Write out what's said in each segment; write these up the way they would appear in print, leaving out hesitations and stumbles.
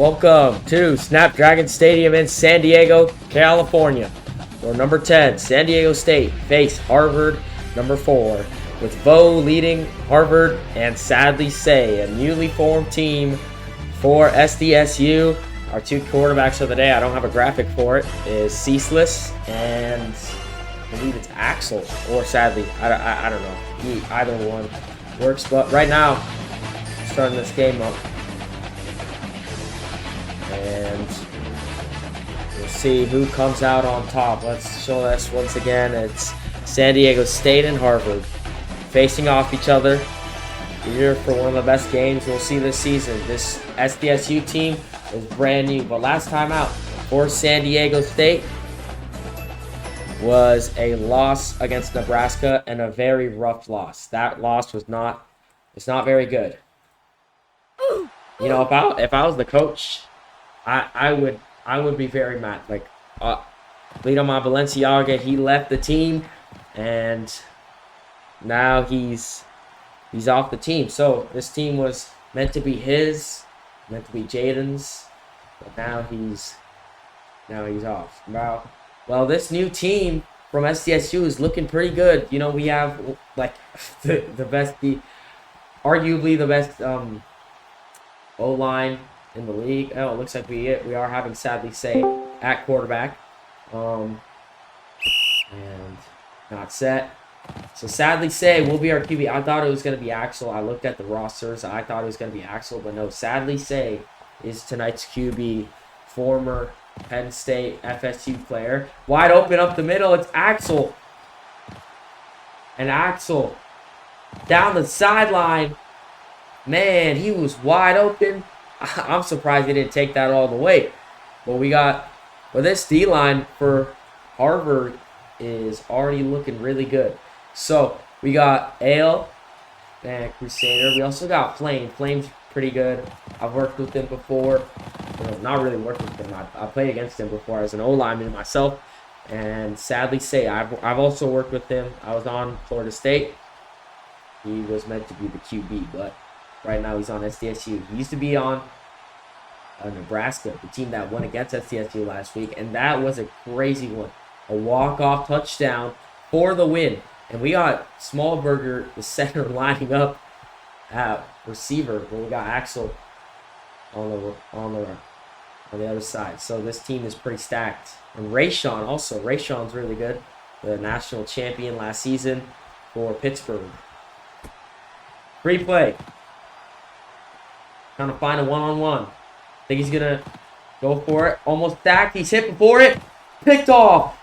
Welcome to Snapdragon Stadium in San Diego, California, where number 10, San Diego State, face Harvard, number 4, with Vo leading Harvard and Sadly Say, a newly formed team for SDSU. Our two quarterbacks of the day, I don't have a graphic for it, is Ceaseless and I believe it's Axel or Sadly. I don't know. Either one works, but right now, starting this game up. And we'll see who comes out on top. Let's show us once again. It's San Diego State and Harvard facing off each other. Here for one of the best games we'll see this season. This SDSU team is brand new, but last time out for San Diego State was a loss against Nebraska, and a very rough loss. That loss was not very good. You know, if I was the coach, I would be very mad. Like, Lito Balenciaga, he left the team, and now he's off the team. So this team was meant to be his, meant to be Jaden's, but now he's off. Now, well, this new team from SDSU is looking pretty good. You know, we have like arguably the best O-line in the league. Oh, it looks like we are having Sadly Say at quarterback. And not set. So Sadly Say will be our QB. I thought it was going to be Axel. I looked at the rosters. I thought it was going to be Axel, but no. Sadly Say is tonight's QB. Former Penn State FSU player. Wide open up the middle. It's Axel. And Axel down the sideline. Man, he was wide open. I'm surprised he didn't take that all the way. But this D-line for Harvard is already looking really good. So we got Ale and Crusader. We also got Flame. Flame's pretty good. I've worked with him before. Well, not really worked with him. I played against him before as an O-lineman myself. And Sadly Say, I've also worked with him. I was on Florida State. He was meant to be the QB, but right now he's on SDSU. He used to be on Nebraska, the team that won against SDSU last week, and that was a crazy one. A walk-off touchdown for the win. And we got Smallburger, the center, lining up at receiver, but we got Axel on the other side. So this team is pretty stacked. And Rayshawn also. Rayshawn's really good. The national champion last season for Pittsburgh. Free play. Trying to find a one-on-one. Think he's going to go for it. Almost stacked. He's hit before it. Picked off.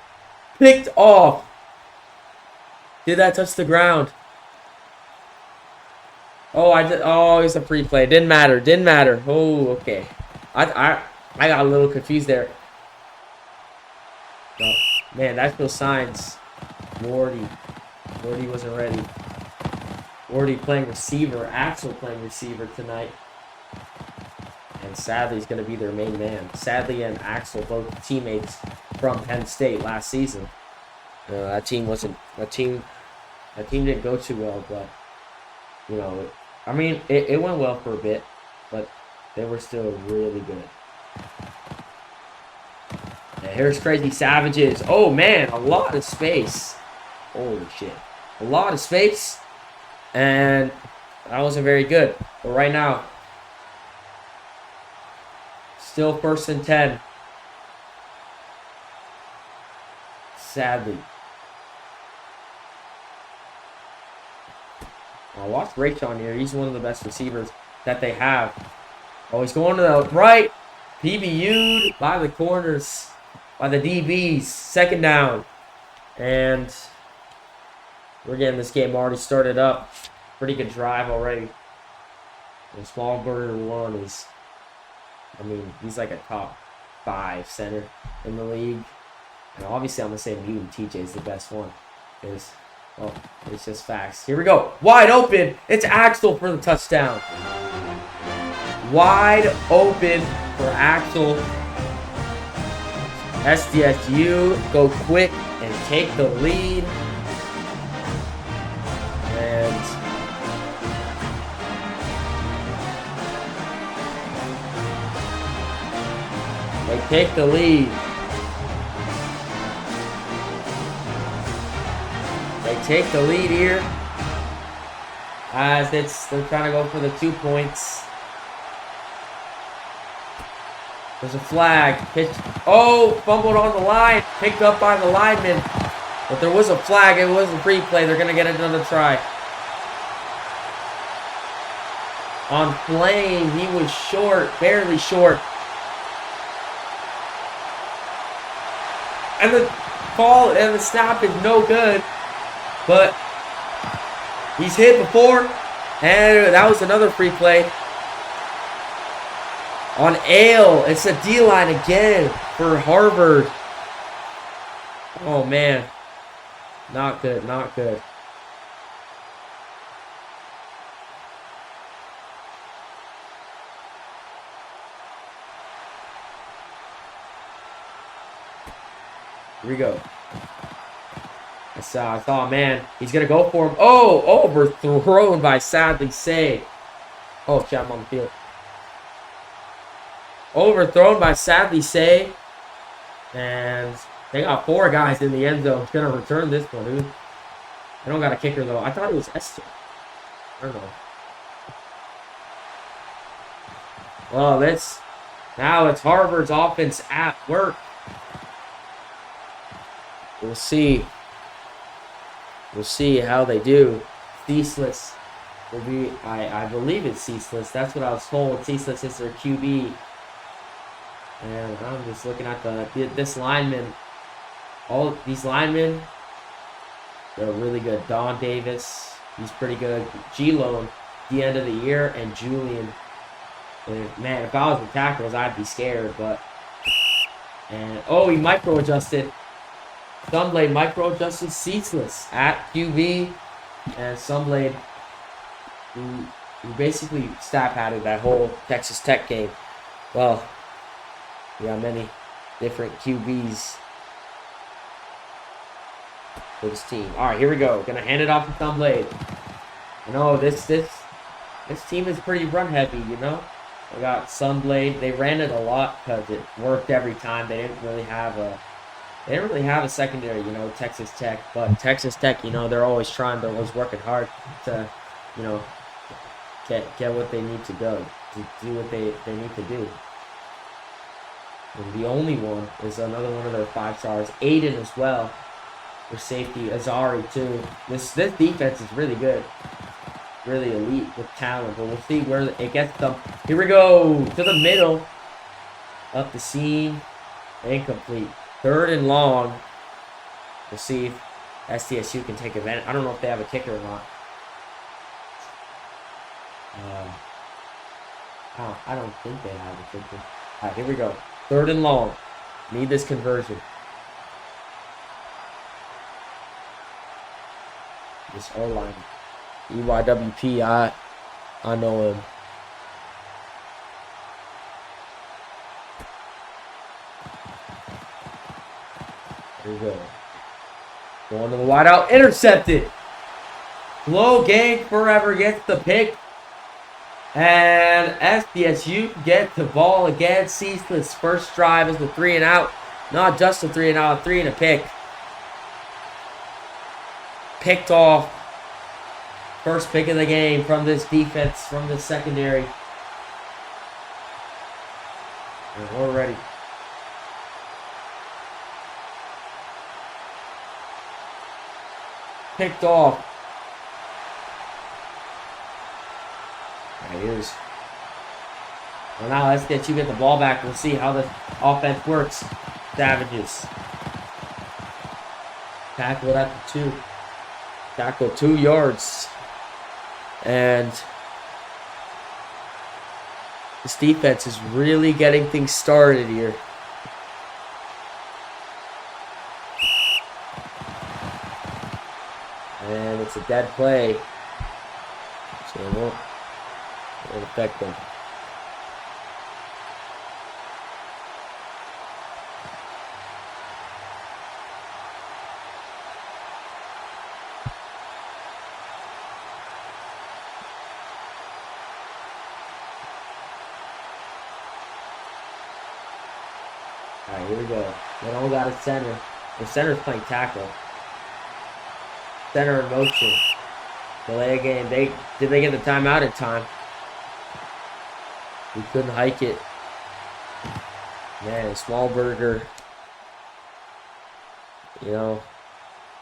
Picked off. Did that touch the ground? Oh, it's a free play. Didn't matter. Oh, okay. I got a little confused there. No, man, that's those signs. Wardy wasn't ready. Wardy playing receiver. Axel playing receiver tonight. And Sadly is going to be their main man. Sadly and Axel, both teammates from Penn State last season. That team didn't go too well, but you know, I mean, it went well for a bit, but they were still really good. And here's Crazy Savages. Oh man, a lot of space. Holy shit, a lot of space, and that wasn't very good. But right now, still 1st and 10. Sadly. Now watch Rayshawn here. He's one of the best receivers that they have. Oh, he's going to the right. PBU'd by the corners, by the DBs. 2nd down. And we're getting this game already started up. Pretty good drive already. And Smallburger 1 is, I mean, he's like a top 5 center in the league. And obviously, I'm going to say Mutant TJ is the best one. Well, it's just facts. Here we go. Wide open. It's Axel for the touchdown. Wide open for Axel. SDSU go quick and take the lead. And take the lead. They take the lead here. As they're trying to go for the 2 points. There's a flag. Pitch. Oh, fumbled on the line. Picked up by the lineman. But there was a flag. It was a free play. They're going to get another try. On playing, he was short. Barely short. And the call and the snap is no good. But he's hit before. And that was another free play. On Ale, it's a D-line again for Harvard. Oh, man. Not good, not good. Here we go. I saw, man. He's going to go for him. Oh, overthrown by Sadly Say. Oh, shit, I'm on the field. Overthrown by Sadly Say. And they got 4 guys in the end zone. It's going to return this one, dude. They don't got a kicker, though. I thought it was Esther. I don't know. Well, now it's Harvard's offense at work. We'll see. We'll see how they do. Ceaseless will be, I believe it's Ceaseless. That's what I was told. Ceaseless is their QB. And I'm just looking at this lineman. All these linemen, they're really good. Don Davis, he's pretty good. G-Lone, the end of the year, and Julian. And man, if I was the tackles, I'd be scared. And oh, he micro-adjusted. Sunblade micro-adjusted. Ceaseless at QB. And Sunblade, who basically stat-padded that whole Texas Tech game. Well, we got many different QBs for this team. All right, here we go. Gonna hand it off to Sunblade. You know, this team is pretty run-heavy, you know? They got Sunblade. They ran it a lot because it worked every time. They didn't really have a secondary, you know, Texas Tech. But Texas Tech, you know, they're always working hard to, you know, get what they need to go, to do what they need to do. And the only one is another one of their 5 stars, Aiden as well, for safety. Azari too. This defense is really good, really elite with talent. But we'll see where it gets them. Here we go to the middle, up the seam, incomplete. 3rd and long. We'll see if SDSU can take advantage. I don't know if they have a kicker or not. I don't think they have a kicker. All right, here we go. 3rd and long. Need this conversion. This O-line. EYWP, I know him. Here we go. Going to the wideout. Intercepted. Low gang forever gets the pick. And SDSU get the ball again. Ceaseless first drive is the 3 and out. Not just a 3 and out, 3 and a pick. Picked off. First pick of the game from this defense, from this secondary. And we're ready. Picked off. There it is. Well, now let's get the ball back. We'll see how the offense works. Savages. Tackled at the 2. Tackled 2 yards. And this defense is really getting things started here. And it's a dead play. So it won't affect them. All right, here we go. They all got a center. The center's playing tackle. Center in motion. Delay a game. Did they get the timeout in time? We couldn't hike it. Man, small burger. You know,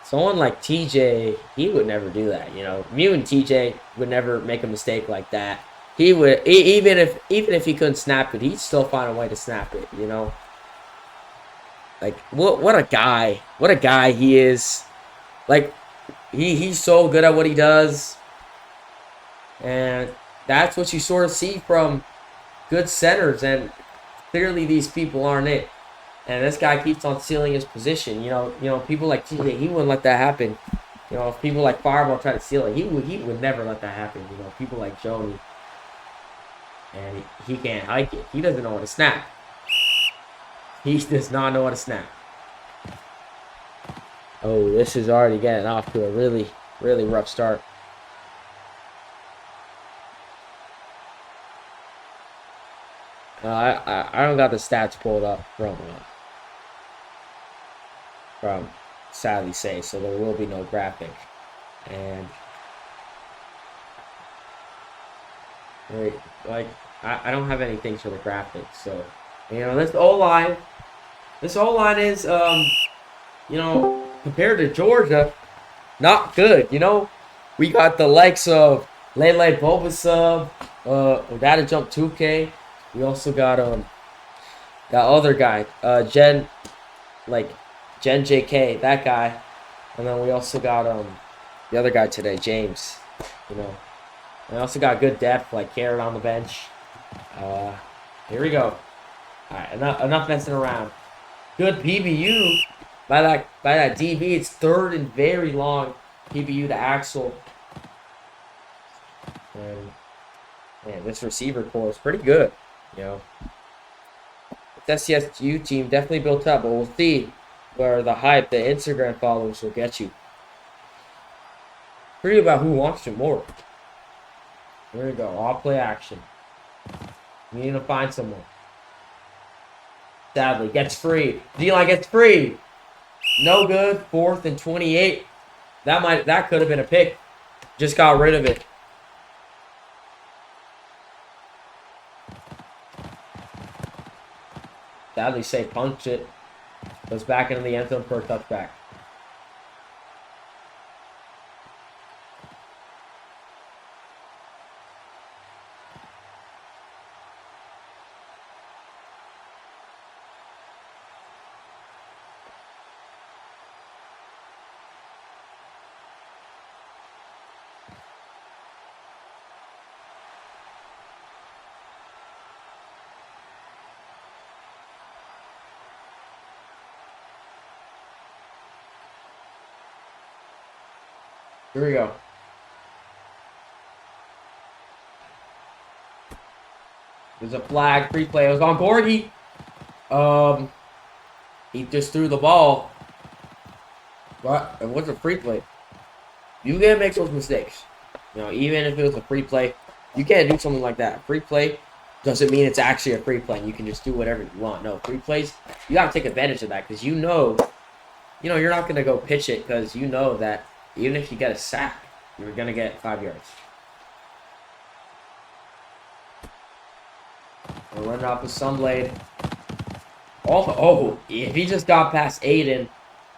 someone like TJ, he would never do that. You know, Mew and TJ would never make a mistake like that. He would, even if he couldn't snap it, he'd still find a way to snap it. You know, like what a guy, he is. Like he's so good at what he does, and that's what you sort of see from good centers, and clearly these people aren't it. And this guy keeps on stealing his position. You know, people like TJ, he wouldn't let that happen. You know, if people like Fireball try to steal it, he would never let that happen. You know, people like Joni, and he can't hike it. He doesn't know how to snap. He does not know how to snap. Oh, this is already getting off to a really, really rough start. I don't got the stats pulled up from Sadly Say, so there will be no graphic. And like I don't have anything for the graphics, so you know this O-line is you know, compared to Georgia, not good. You know, we got the likes of Lele Bulbasaur, odadajump 2K. We also got that other guy, Gen JK, that guy, and then we also got the other guy today, James. You know, and also got good depth like Carrot on the bench. Here we go. All right, enough messing around. Good PBU by that DB. It's third and very long. PBU to Axel. And man, this receiver core is pretty good. You know, this SDSU team definitely built up, but we'll see where the hype, the Instagram followers will get you. Pretty about who wants it more. Here we go. All play action. We need to find someone. Sadly, gets free. D-line gets free. No good. 4th and 28. That could have been a pick. Just got rid of it. Sadly, Say punched it. Goes back into the end zone for a touchback. Here we go. There's a flag, free play. It was on Gorgie. He just threw the ball. But it was a free play. You can't make those mistakes. You know, even if it was a free play, you can't do something like that. Free play doesn't mean it's actually a free play and you can just do whatever you want. No, free plays, you gotta take advantage of that because you know, you're not gonna go pitch it because you know that even if you get a sack, you're going to get 5 yards. We're running off with Sunblade. Oh, if he just got past Aiden,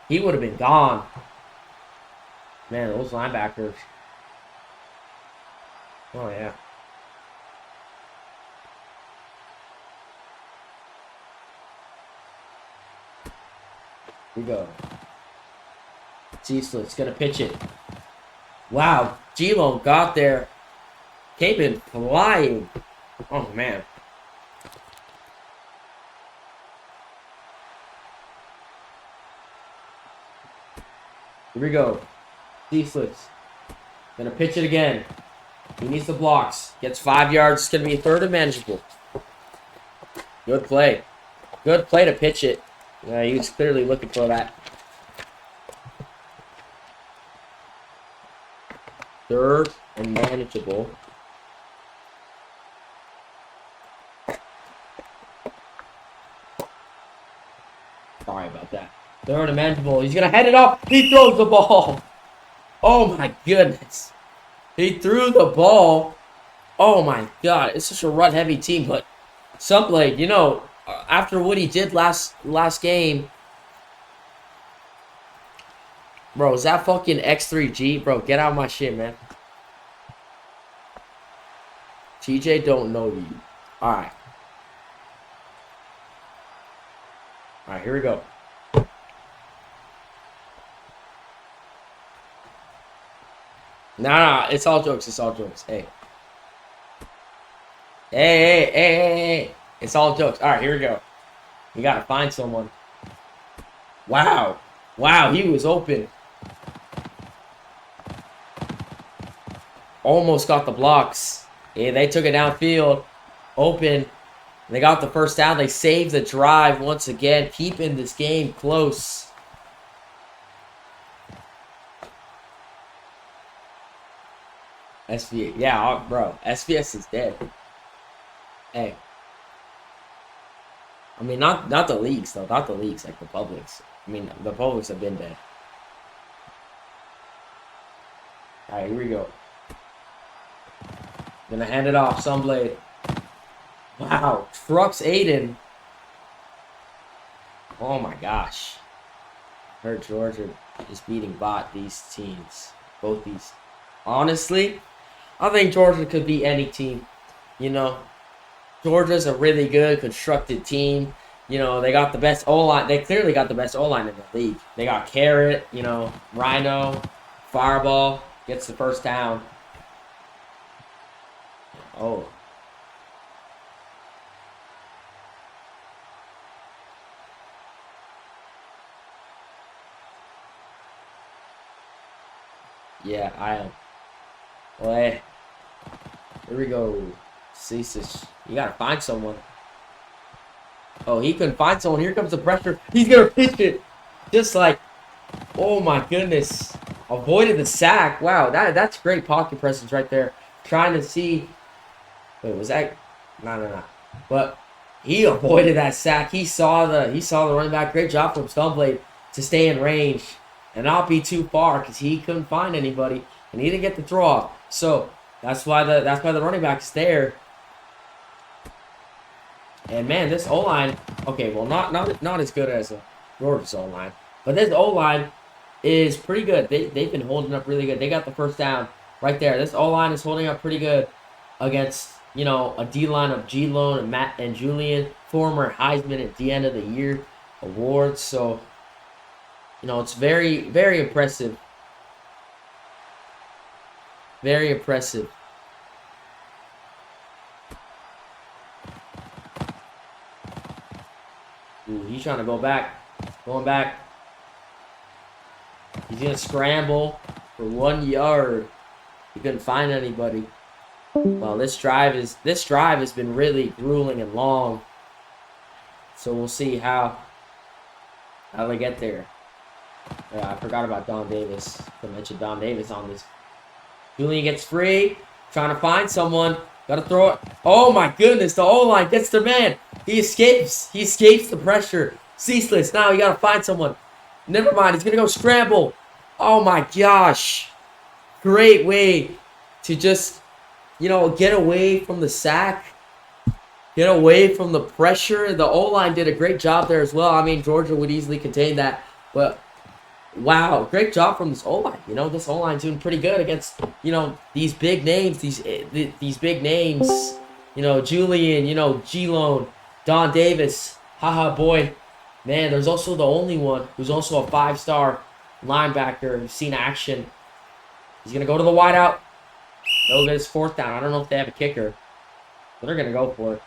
he would have been gone. Man, those linebackers. Oh, yeah. Here we go. Ceaseless gonna pitch it. Wow, G-Lo got there. Came in flying. Oh, man. Here we go. Ceaseless. Gonna pitch it again. He needs the blocks. Gets 5 yards. It's gonna be third and manageable. Good play. Good play to pitch it. He was clearly looking for that. Third and manageable. Third and manageable. He's going to head it up. He throws the ball. Oh, my goodness. He threw the ball. Oh, my God. It's such a run-heavy team. But Sunblade, you know, after what he did last game. Bro, is that fucking X3G? Bro, get out of my shit, man. TJ don't know you. Alright. Alright, here we go. Nah, it's all jokes. It's all jokes. Hey. Hey. It's all jokes. Alright, here we go. We gotta find someone. Wow. Wow, he was open. Almost got the blocks. Yeah, they took it downfield. Open. They got the first down. They saved the drive once again, keeping this game close. SVS, yeah, bro. SVS is dead. Hey. I mean, not the leagues, though. Not the leagues, like the publics. I mean, the publics have been dead. Alright, here we go. Gonna hand it off. Sunblade. Wow. Trucks Aiden. Oh my gosh. Heard Georgia is beating these teams. Both these. Honestly, I think Georgia could beat any team. You know, Georgia's a really good constructed team. You know, they got the best O-line. They clearly got the best O-line in the league. They got Carrot, you know, Rhino, Fireball, gets the first down. Oh. Yeah, I am. Well, hey. Here we go. Ceases. You gotta find someone. Oh, he couldn't find someone. Here comes the pressure. He's gonna pitch it. Just like, oh my goodness. Avoided the sack. Wow, that's great pocket presence right there. Trying to see. Wait, was that? No. But he avoided that sack. He saw the running back. Great job from Sunblade to stay in range and not be too far because he couldn't find anybody and he didn't get the throw off. So that's why the running back is there. And man, this O-line, okay, well not as good as a Georgia's O-line, but this O-line is pretty good. They've been holding up really good. They got the first down right there. This O-line is holding up pretty good against, you know, a D-line of G-Lone and Matt and Julian, former Heisman at the end of the year awards. So, you know, it's very, very impressive. Very impressive. Ooh, he's trying to go back. Going back. He's going to scramble for 1 yard. He couldn't find anybody. Well, this drive has been really grueling and long. So we'll see how they get there. I forgot about Don Davis. I mentioned Don Davis on this. Julian gets free. Trying to find someone. Gotta throw it. Oh my goodness, the O-line gets the man. He escapes. He escapes the pressure. Ceaseless. Now you gotta find someone. Never mind, he's gonna go scramble. Oh my gosh. Great way to just, you know, get away from the sack. Get away from the pressure. The O-line did a great job there as well. I mean, Georgia would easily contain that. But, wow, great job from this O-line. You know, this O-line's doing pretty good against, you know, these big names. These big names. You know, Julian, you know, G-Lone, Don Davis. Haha, boy. Man, there's also the only one who's also a 5-star linebacker who's seen action. He's going to go to the wideout. They'll get his fourth down. I don't know if they have a kicker. But they're going to go for it.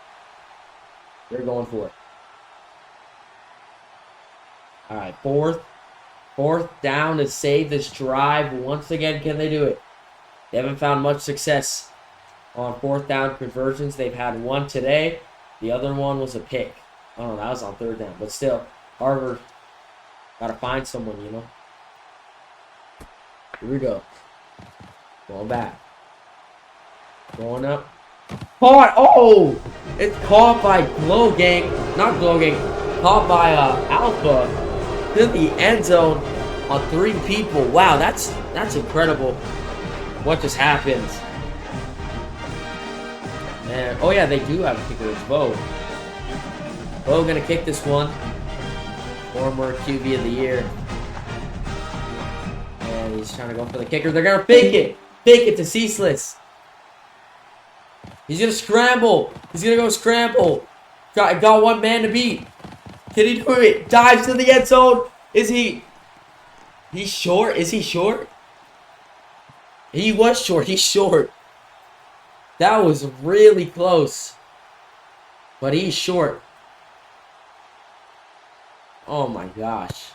They're going for it. All right, fourth down to save this drive. Once again, can they do it? They haven't found much success on fourth down conversions. They've had one today. The other one was a pick. Oh, that was on third down. But still, Harvard got to find someone, you know. Here we go. Going back. Going up. Caught! Oh! It's caught by Glow Gang. Not Glow Gang. Caught by Alpha. to the end zone on 3 people. Wow, that's incredible. What just happened? And oh yeah, they do have a kicker. It's Bo. Bo gonna kick this one. Former QB of the year. And he's trying to go for the kicker. They're gonna fake it. Fake it to Ceaseless. He's gonna scramble. He's gonna go scramble. Got one man to beat. Can he do it? Dives to the end zone. Is he? He's short. Is he short? He was short. He's short. That was really close. But he's short. Oh my gosh.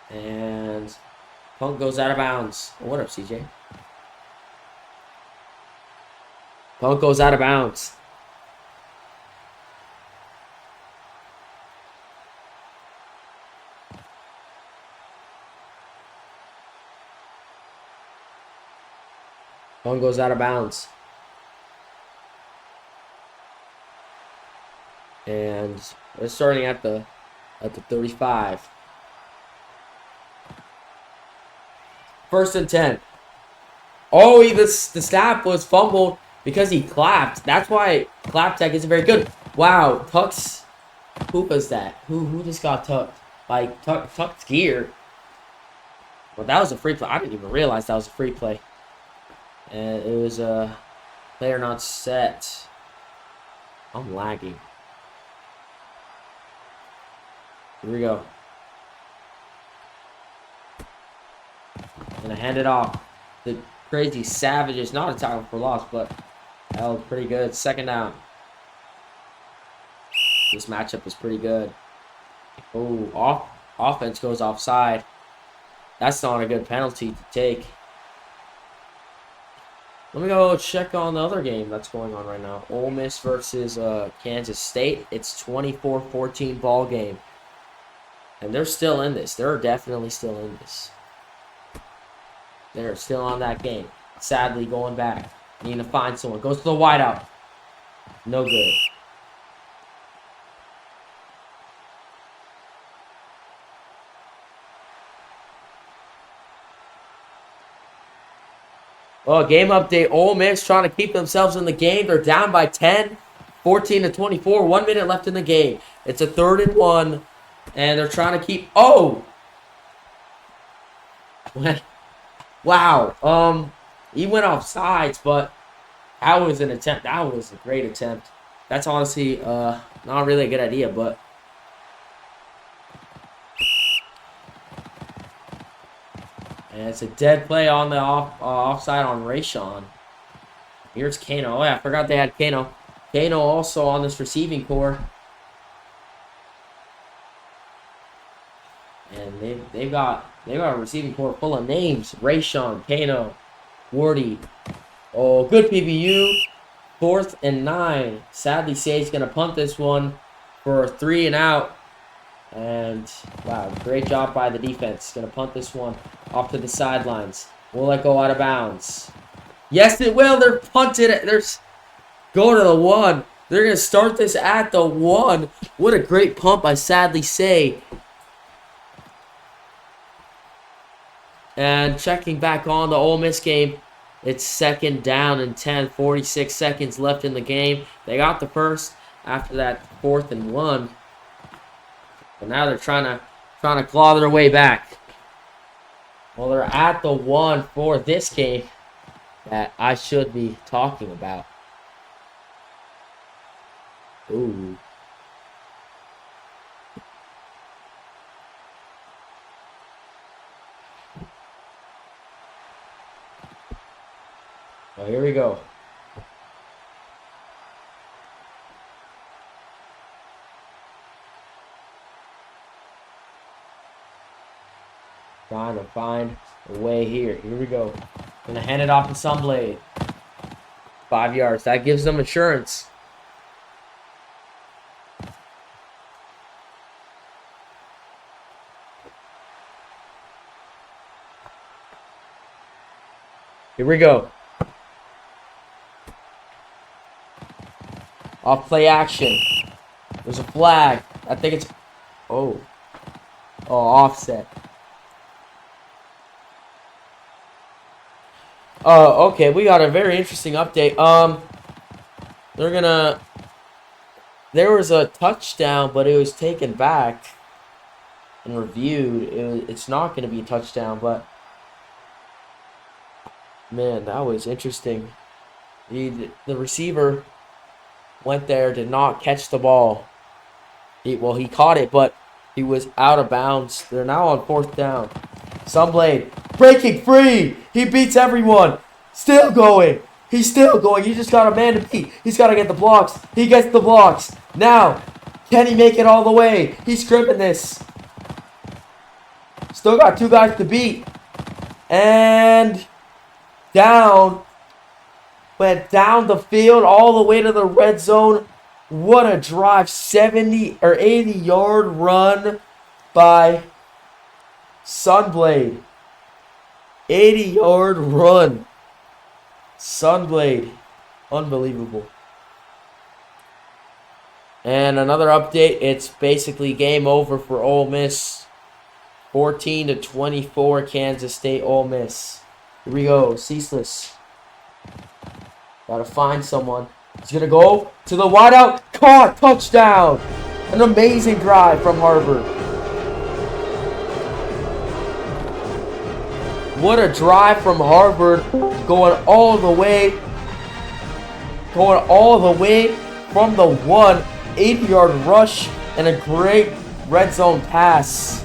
And Punk goes out of bounds. What up, CJ? Punk goes out of bounds. Punk goes out of bounds. And we're starting at the 35. 1st and 10. Oh, the snap was fumbled because he clapped. That's why clap tech isn't very good. Wow, Tuck's. Who was that? Who just got tucked? Like tucked gear. Well, that was a free play. I didn't even realize that was a free play. And it was a player not set. I'm lagging. Here we go. Gonna hand it off. The crazy Savages, not a tackle for loss, but that was pretty good. 2nd down. This matchup is pretty good. Oh, offense goes offside. That's not a good penalty to take. Let me go check on the other game that's going on right now. Ole Miss versus Kansas State. It's 24-14 ball game. And they're still in this. They're definitely still in this. They're still on that game. Sadly, going back. Needing to find someone. Goes to the wideout. No good. Oh, game update. Ole Miss trying to keep themselves in the game. They're down by 10. 14-24. 1 minute left in the game. It's a 3rd and 1. And they're trying to keep... Oh! Wow. He went off sides, but that was an attempt. That was a great attempt. That's honestly not really a good idea, but... And it's a dead play on the offside on Rayshawn. Here's Kano. Oh, yeah, I forgot they had Kano. Kano also on this receiving core. And they've got a receiving core full of names. Rayshawn, Kano, Wardy. Oh, good PBU. 4th and 9. Sadly, Sage's going to punt this one for a 3 and out. And, wow, great job by the defense. Going to punt this one off to the sidelines. Will it go out of bounds? Yes, it will. They're punted. They're going to the 1. They're going to start this at the 1. What a great punt by Sadly Say. And checking back on the Ole Miss game, it's 2nd down and 10. 46 seconds left in the game. They got the first after that 4th and 1. But now they're trying to claw their way back. Well, they're at the 1 for this game that I should be talking about. Ooh. Oh, here we go. Trying to find a way here. Here we go. Gonna hand it off to Sunblade. 5 yards. That gives them assurance. Here we go. Off play action. There's a flag. I think it's... Oh. Oh, offset. Okay, we got a very interesting update. They're gonna... There was a touchdown, but it was taken back and reviewed. It's not going to be a touchdown, but... Man, that was interesting. The receiver went there, did not catch the ball. He caught it, but he was out of bounds. They're now on 4th down. Sunblade breaking free. He beats everyone. Still going. He's still going. He just got a man to beat. He's got to get the blocks. He gets the blocks. Now, can he make it all the way? He's scrimming this. Still got 2 guys to beat. And down. Went down the field all the way to the red zone. What a drive. 70 or 80-yard run by Sunblade. 80-yard run. Sunblade. Unbelievable. And another update. It's basically game over for Ole Miss. 14-24 Kansas State Ole Miss. Here we go. Ceaseless. Gotta find someone. He's gonna go to the wideout. Caught. Touchdown. An amazing drive from Harvard. What a drive from Harvard. Going all the way from the 1. 80-yard rush and a great red zone pass.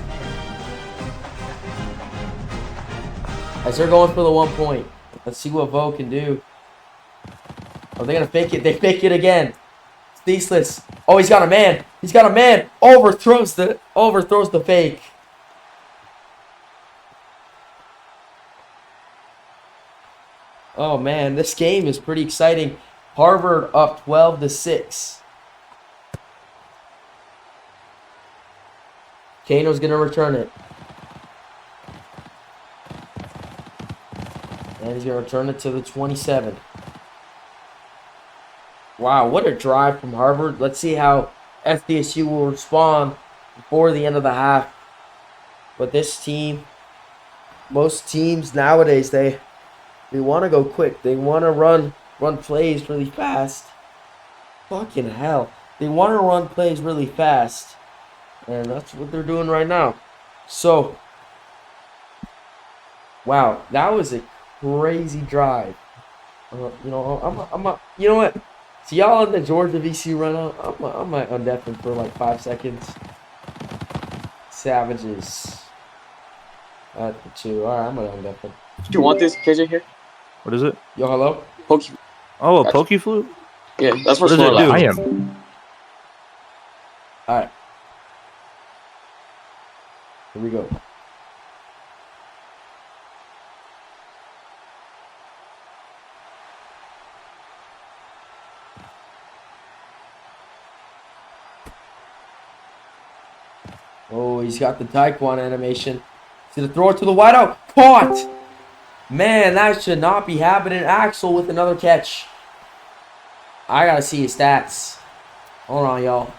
As they're going for the 1 point. Let's see what Vo can do. Oh, they're going to fake it. They fake it again. Ceaseless. Oh, he's got a man. He's got a man. Overthrows the fake. Oh, man. This game is pretty exciting. Harvard up 12-6. Kano's going to return it. And he's going to return it to the 27. Wow, what a drive from Harvard. Let's see how SDSU will respond before the end of the half. But this team, most teams nowadays, they want to go quick. They want to run plays really fast. Fucking hell. They want to run plays really fast. And that's what they're doing right now. So, wow, that was a crazy drive. You know, you know what? So y'all in the Georgia VC run out, I might undeaf him for like 5 seconds. Savages. At the 2. Alright, I'm gonna undeaf him. Do you want this KJ here? What is it? Yo, hello? Poke. Oh, a Gotcha. Poke Flute? Yeah, that's what What does it do? I I am. Alright. Here we go. Oh, he's got the Taekwondo animation. He's going to throw it to the wideout. Caught! Man, that should not be happening. Axel with another catch. I got to see his stats. Hold on, y'all.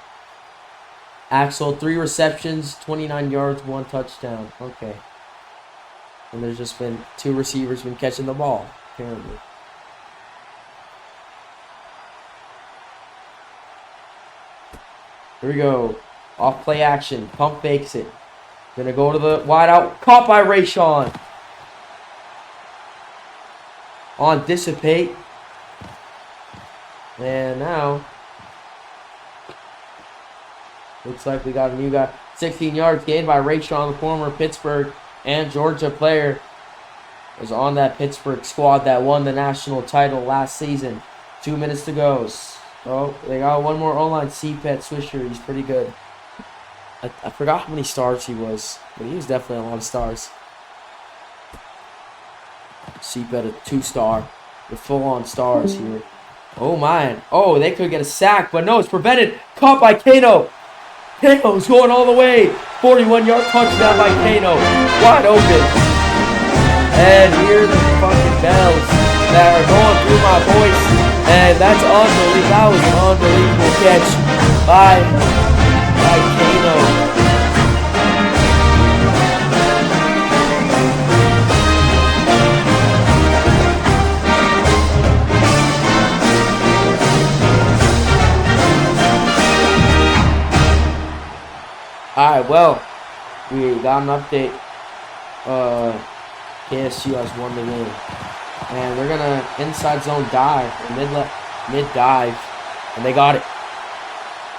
Axel, 3 receptions, 29 yards, 1 touchdown. Okay. And there's just been 2 receivers been catching the ball, apparently. Here we go. Off play action. Pump fakes it. Gonna go to the wide out. Caught by Rayshawn. On dissipate. And now looks like we got a new guy. 16 yards gained by Rayshawn, the former Pittsburgh and Georgia player. Was on that Pittsburgh squad that won the national title last season. 2 minutes to go. Oh, they got one more online. CPET Swisher. He's pretty good. I forgot how many stars he was, but he was definitely a lot of stars. CPET a 2-star. With full-on stars here. Oh, man. Oh, they could get a sack, but no, it's prevented. Caught by Kano. Kano's going all the way. 41-yard touchdown by Kano. Wide open. And hear the fucking bells that are going through my voice. And that's unbelievable. That was an unbelievable catch by by Kano. Alright, well, we got an update. KSU has won the game. And they're gonna inside zone dive, or mid dive, and they got it.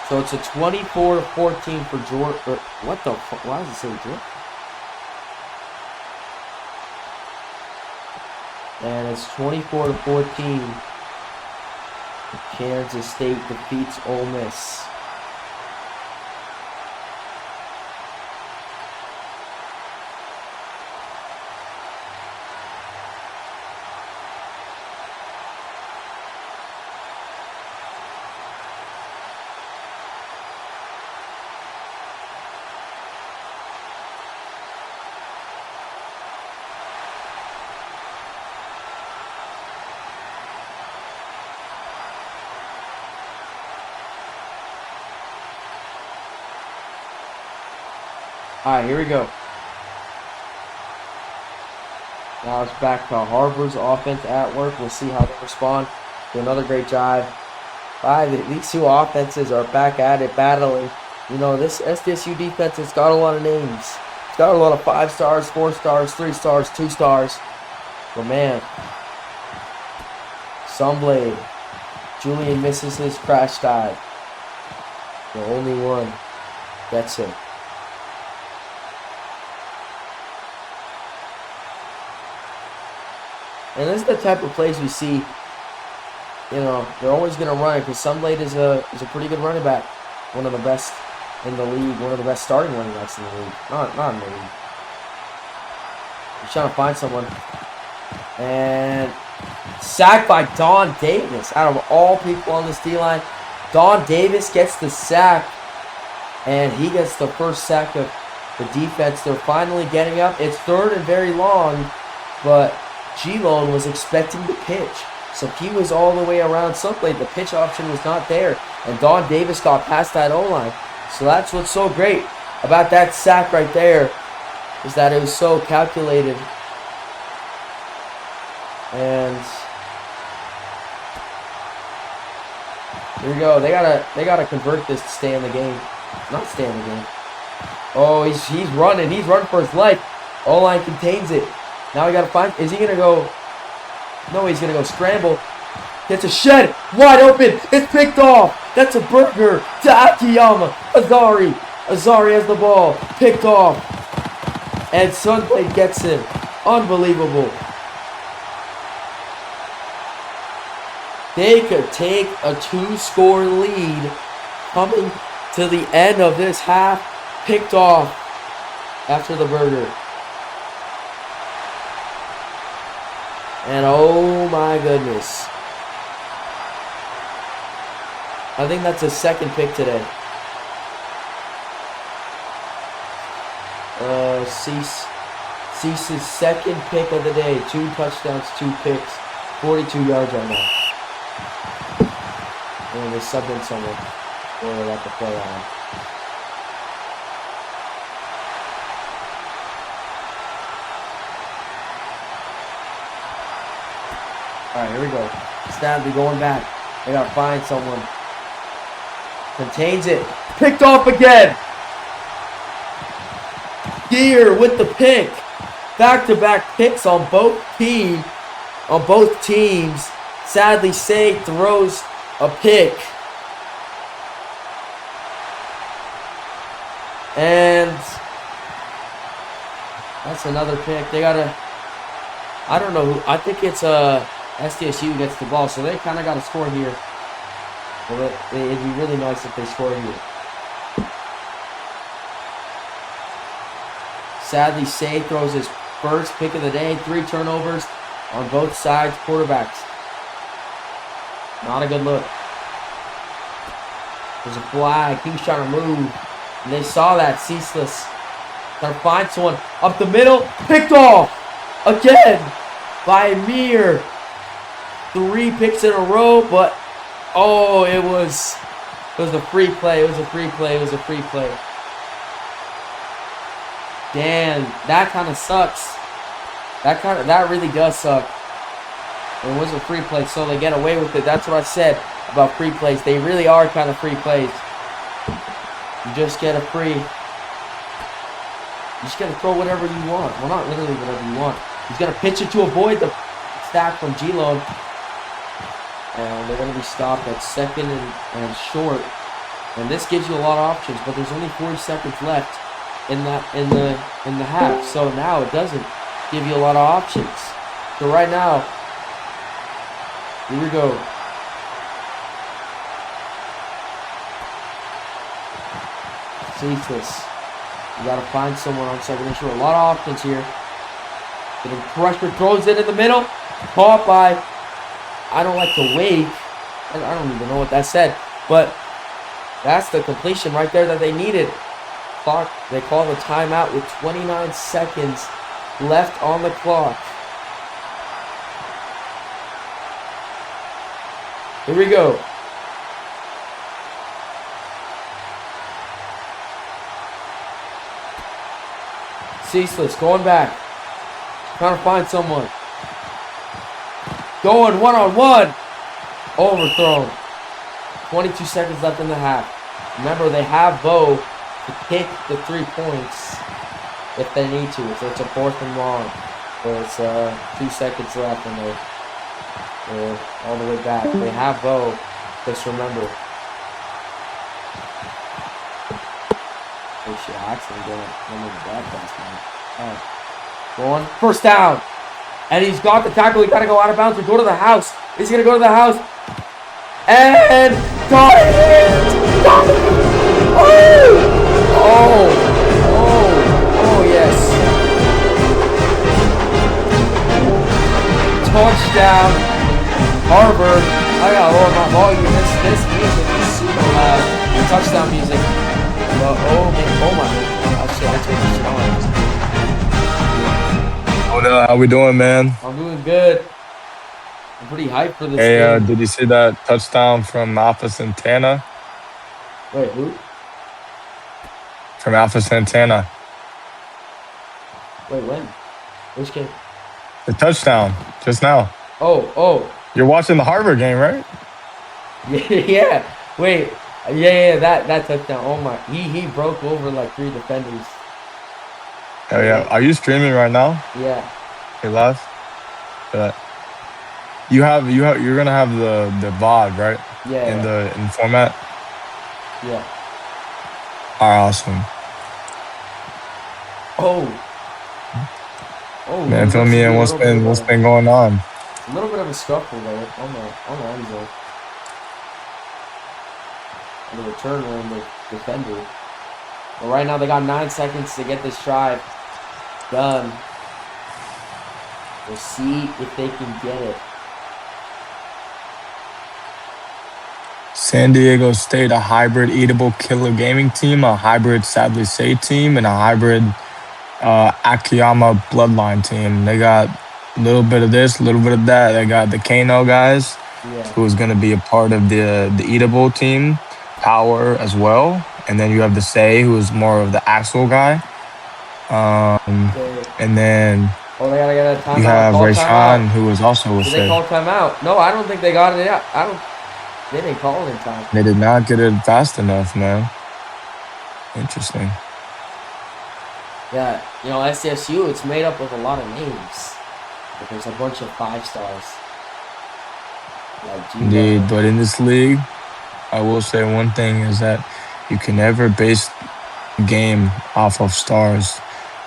So it's a 24-14 for Georgia. What the fuck? Why does it say Georgia? And it's 24-14. Kansas State defeats Ole Miss. Alright, here we go. Now it's back to Harvard's offense at work. We'll see how they respond to another great drive. These two offenses are back at it, battling. You know, this SDSU defense has got a lot of names. It's got a lot of 5 stars, 4 stars, 3 stars, 2 stars. But man, Sunblade. Julian misses his crash dive. The only one gets it. And this is the type of plays we see. You know, they're always going to run it because Sunblade is a pretty good running back. One of the best in the league. One of the best starting running backs in the league. Not in the league. He's trying to find someone. And sacked by Don Davis. Out of all people on this D-line, Don Davis gets the sack. And he gets the first sack of the defense. They're finally getting up. It's 3rd and very long. But G-Lone was expecting the pitch. So he was all the way around Sunblade. The pitch option was not there. And Don Davis got past that O-line. So that's what's so great about that sack right there. Is that it was so calculated. And here we go. They gotta convert this to stay in the game. Not stay in the game. Oh, he's running. He's running for his life. O-line contains it. Now we gotta find. Is he gonna go? No, he's gonna go scramble. Gets a shed wide open. It's picked off. That's a burger to Akiyama. Azari has the ball. Picked off. And Sunblade gets him. Unbelievable. They could take a 2-score lead coming to the end of this half. Picked off after the burger. And oh my goodness. I think that's his 2nd pick today. Cease's 2nd pick of the day. 2 touchdowns, 2 picks. 42 yards right now. And they subbed in someone. Or they got the play on. Alright, here we go. Stanley going back. They gotta find someone. Contains it. Picked off again. Gear with the pick. Back-to-back picks on both teams. Sadly, Say throws a pick. And that's another pick. They gotta. I don't know who. I think it's SDSU gets the ball, so they kind of got to score here. Well, it'd be really nice if they score here. Sadly, Say throws his first pick of the day. 3 turnovers on both sides. Quarterbacks. Not a good look. There's a flag. He was trying to move. And they saw that. Ceaseless. Trying to find someone. Up the middle. Picked off. Again. By Amir. 3 picks in a row, but oh, it was It was a free play. It was a free play. It was a free play. Damn, that kind of sucks. That really does suck. It was a free play, so they get away with it. That's what I said about free plays. They really are kind of free plays. You just get a free. You just gotta throw whatever you want. Well, not literally whatever you want. He's gonna pitch it to avoid the stack from G-Load. And they're going to be stopped at second and short. And this gives you a lot of options, but there's only 40 seconds left in the half. So now it doesn't give you a lot of options. So right now, here we go. Ceaseless. You got to find someone on second and short. A lot of options here. Getting pressure, throws it in the middle. Caught by... I don't like to wait. I don't even know what that said. But that's the completion right there that they needed. Clock. They call the timeout with 29 seconds left on the clock. Here we go. Ceaseless going back. Trying to find someone. Going one-on-one. Overthrown. 22 seconds left in the half. Remember, they have Bo to kick the 3 points if they need to. So it's a 4th and long. So it's 2 seconds left and they're all the way back. They have Bo. Just remember. Oh shit, I accidentally going the broadcast, man. Alright. Going. First down. And he's got the tackle. He got to go out of bounds or go to the house. He's going to go to the house. And got it! Got it! Oh, yes. Touchdown. Harvard. I got to lower my volume. This music is super loud. Touchdown music. But, oh my. Actually, I turned this shit on. How we doing, man? I'm doing good. I'm pretty hyped for this game. Did you see that touchdown from Alpha Santana? Wait, who? From Alpha Santana. Wait, when? Which game? The touchdown, just now. Oh. You're watching the Harvard game, right? Yeah. Wait. Yeah, that touchdown. Oh my. He broke over like 3 defenders. Oh yeah. Are you streaming right now? Yeah. Hey, live? You're gonna have the VOD, right? Yeah. In format? Yeah. Alright, awesome. Oh man, fill me in. What's been going on? A little bit of a scuffle there on the end zone. And the returner and the defender. But right now they got 9 seconds to get this drive done. We'll see if they can get it. San Diego State, a hybrid eatable killer gaming team, a hybrid sadly say team, and a hybrid Akiyama bloodline team. They got a little bit of this, a little bit of that. They got the Kano guys, who's going to be a part of the eatable team, Power as well. And then you have the Say, who is more of the Axel guy. And then they gotta get a timeout. You have Rayshawn, who is also a Say. Did they call timeout? No, I don't think they got it out. They didn't call it in time. They did not get it fast enough, man. Interesting. Yeah, SDSU, it's made up of a lot of names. But there's a bunch of 5 stars. Like Indeed, but in this league, I will say one thing is that you can never base the game off of stars.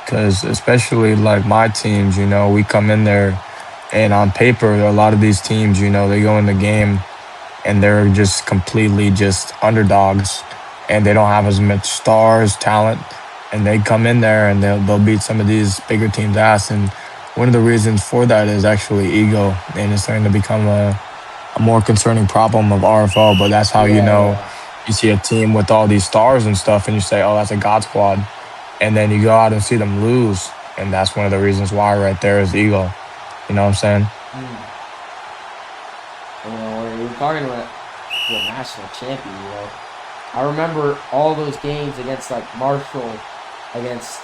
Because especially like my teams, we come in there and on paper, a lot of these teams, they go in the game and they're just completely just underdogs and they don't have as much stars, talent, and they come in there and they'll beat some of these bigger teams' ass. And one of the reasons for that is actually ego, and it's starting to become a more concerning problem of RFL. But that's how you see a team with all these stars and stuff and you say, oh, that's a God squad. And then you go out and see them lose. And that's one of the reasons why right there is ego. You know what I'm saying? We're talking about the national champion, I remember all those games against like Marshall, against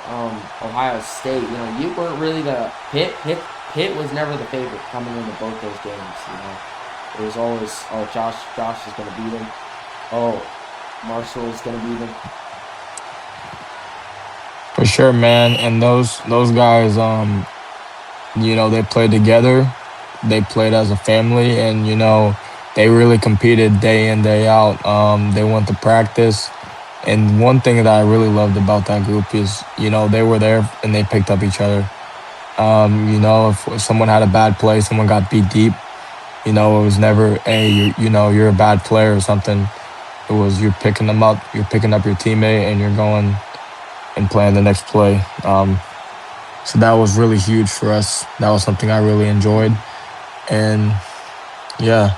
Ohio State. You know, you weren't really the Pitt was never the favorite coming into both those games. You know, it was always, oh, Josh is gonna beat him. Oh, Marshall is gonna beat him. For sure, man. And those guys, you know, they played together. They played as a family, and you know, they really competed day in, day out. They went to practice. And one thing that I really loved about that group is, you know, they were there and they picked up each other. You know, if someone had a bad play, someone got beat deep, you know, it was never, hey, you know, you're a bad player or something. It was you're picking them up, you're picking up your teammate, and you're going and playing the next play. So that was really huge for us. That was something I really enjoyed. And yeah,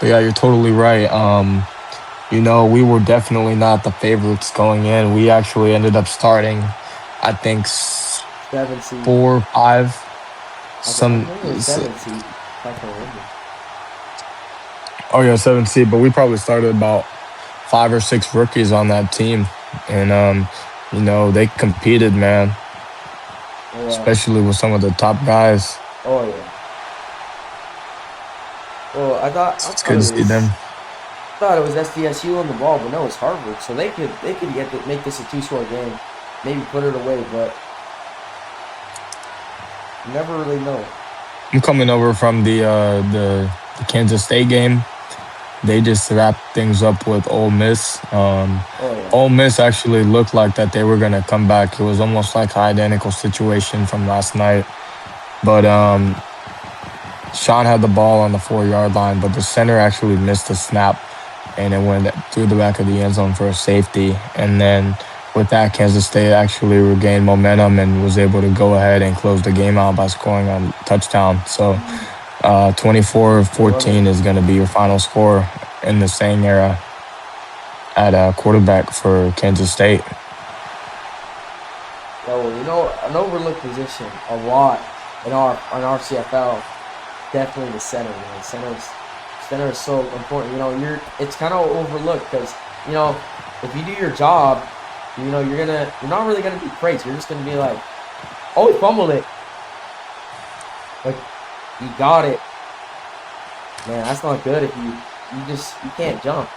but yeah, you're totally right. You know, we were definitely not the favorites going in. We actually ended up starting, I think, 7 seed. 4 or 5. I think it was 7 seed. I can remember. Oh yeah, 7 seed. But we probably started about 5 or 6 rookies on that team, and you know, they competed, man. Yeah. Especially with some of the top guys. Oh yeah. Well, I thought It's good to see them. thought it was SDSU on the ball, but no, it's Harvard. So they could make this a 2-score game, maybe put it away, but you never really know. I'm coming over from the Kansas State game. They just wrapped things up with Ole Miss. Yeah. Ole Miss actually looked like that they were gonna come back. It was almost like an identical situation from last night. But Sean had the ball on the 4-yard line, but the center actually missed the snap, and it went through the back of the end zone for a safety. And then with that, Kansas State actually regained momentum and was able to go ahead and close the game out by scoring a touchdown. So 24-14 is going to be your final score in the same era at quarterback for Kansas State. So, you know, an overlooked position a lot in our CFL, definitely the center, man. Center is so important. You know, it's kind of overlooked because, you know, if you do your job, you know, you're not really gonna be praised. You're just gonna be like, oh, he fumbled it. Like, you got it. Man, that's not good if you can't jump.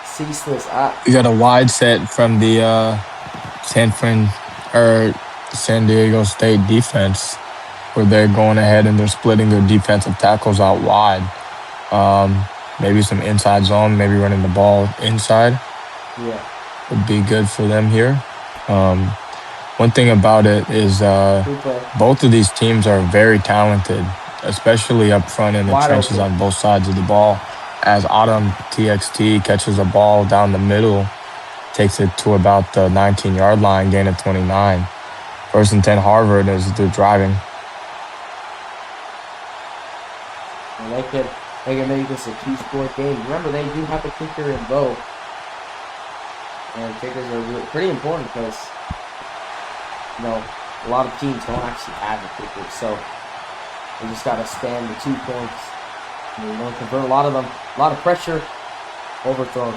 Ceaseless. You got a wide set from the San Diego State defense, where they're going ahead and they're splitting their defensive tackles out wide. Maybe some inside zone, maybe running the ball inside. Yeah, would be good for them here. One thing about it is both of these teams are very talented, especially up front in the trenches on both sides of the ball. As Autumn TXT catches a ball down the middle, takes it to about the 19-yard line, gain of 29. First and 10 Harvard as they're driving. And they could make this a 2-score game. Remember, they do have a kicker in both. And kickers are really pretty important because, you know, a lot of teams don't actually have a kicker. So they just got to span the 2 points. And you don't convert a lot of them. A lot of pressure. Overthrown.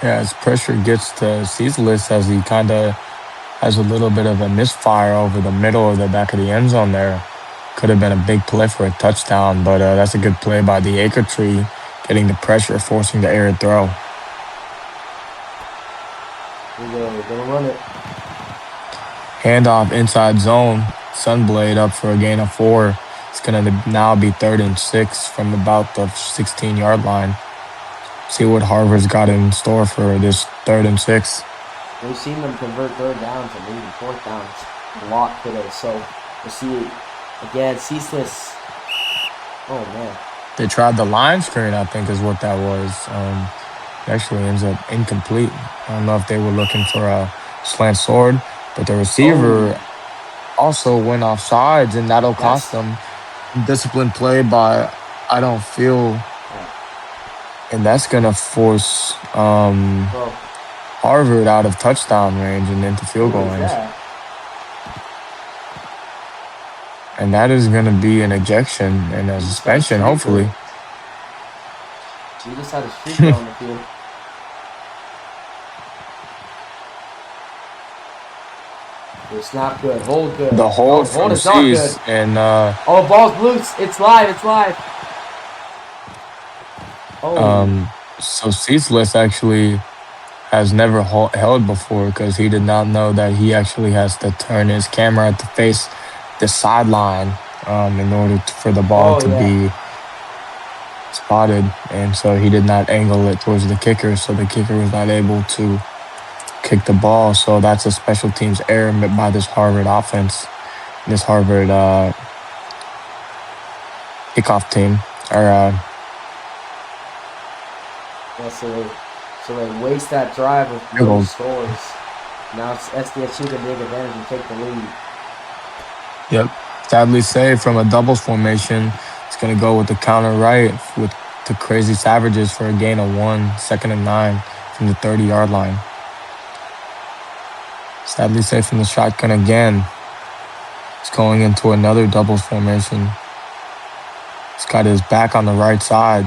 Yeah, as pressure gets to Ceaseless, as he kind of has a little bit of a misfire over the middle of the back of the end zone there. Could have been a big play for a touchdown, but that's a good play by the Acre Tree, getting the pressure, forcing the air throw. We're gonna run it. Handoff inside zone. Sunblade up for a gain of 4. It's going to now be 3rd and 6 from about the 16-yard line. See what Harvard's got in store for this 3rd and 6. We've seen them convert 3rd downs and even 4th downs a lot today. So we'll see again. Ceaseless. Oh man. They tried the line screen, I think, is what that was. It actually ends up incomplete. I don't know if they were looking for a slant sword, but the receiver also went off sides, and that'll cost them. Disciplined play by I don't feel, and that's gonna force Harvard out of touchdown range and into field goal range. And that is going to be an ejection and a He just got a suspension, streaker. hopefully. He just had a streaker on the field. It's not good. Hold good. The hold hold from is not good. Cease and Oh, ball's loose. It's live. It's live. Oh. so Ceaseless actually has never held before because he did not know that he actually has to turn his camera to face the sideline in order for the ball to be spotted, and so he did not angle it towards the kicker, so the kicker was not able to kick the ball. So that's a special teams error by this Harvard offense, this Harvard kickoff team. So they waste that drive with no scores. Now it's SDSU can take advantage and take the lead. Yep. Sadly say from a doubles formation, it's going to go with the counter right with the Crazy Savages for a gain of 1, 2nd and 9 from the 30-yard line. Sadly say from the shotgun again. It's going into another doubles formation. He's got his back on the right side.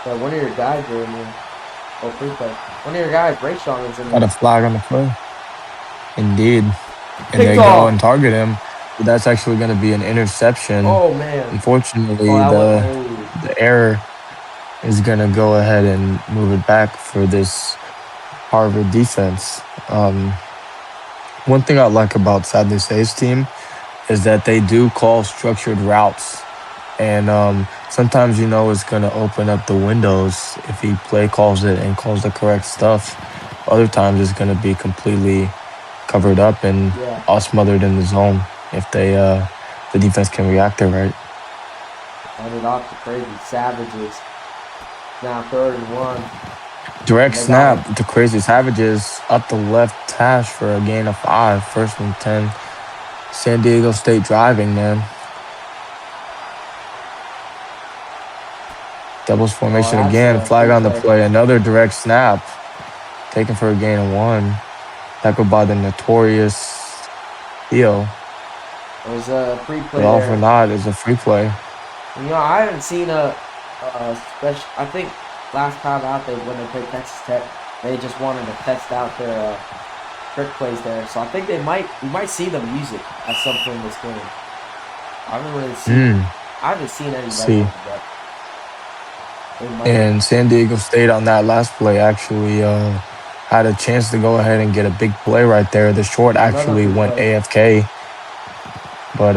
Yeah, one of your guys are in there. Oh, free play. One of your guys, Rayshon, is in there. Got a flag on the play. Indeed. And Picked they off. go and target him. But that's actually going to be an interception. Oh, man. Unfortunately, the error is going to go ahead and move it back for this Harvard defense. One thing I like about Sadly Say's team is that they do call structured routes. And sometimes, it's going to open up the windows if he play calls it and calls the correct stuff. Other times it's going to be completely covered up and all smothered in the zone if the defense can react there right. Handed off to Crazy Savages. Now 3rd and 1. Direct snap to Crazy Savages up the left hash for a gain of 5. 1st and 10. San Diego State driving, man. Doubles formation again. Flag on the play. Another direct snap. Taken for a gain of 1. Tackled by the notorious Theo. It was a free play. But all for naught is a free play. I haven't seen a special. I think last time out there when they played Texas Tech, they just wanted to test out their trick plays there. So I think we might see them use it at some point in this game. I haven't really seen. I haven't seen any. And San Diego State on that last play actually had a chance to go ahead and get a big play right there. The short actually went AFK, but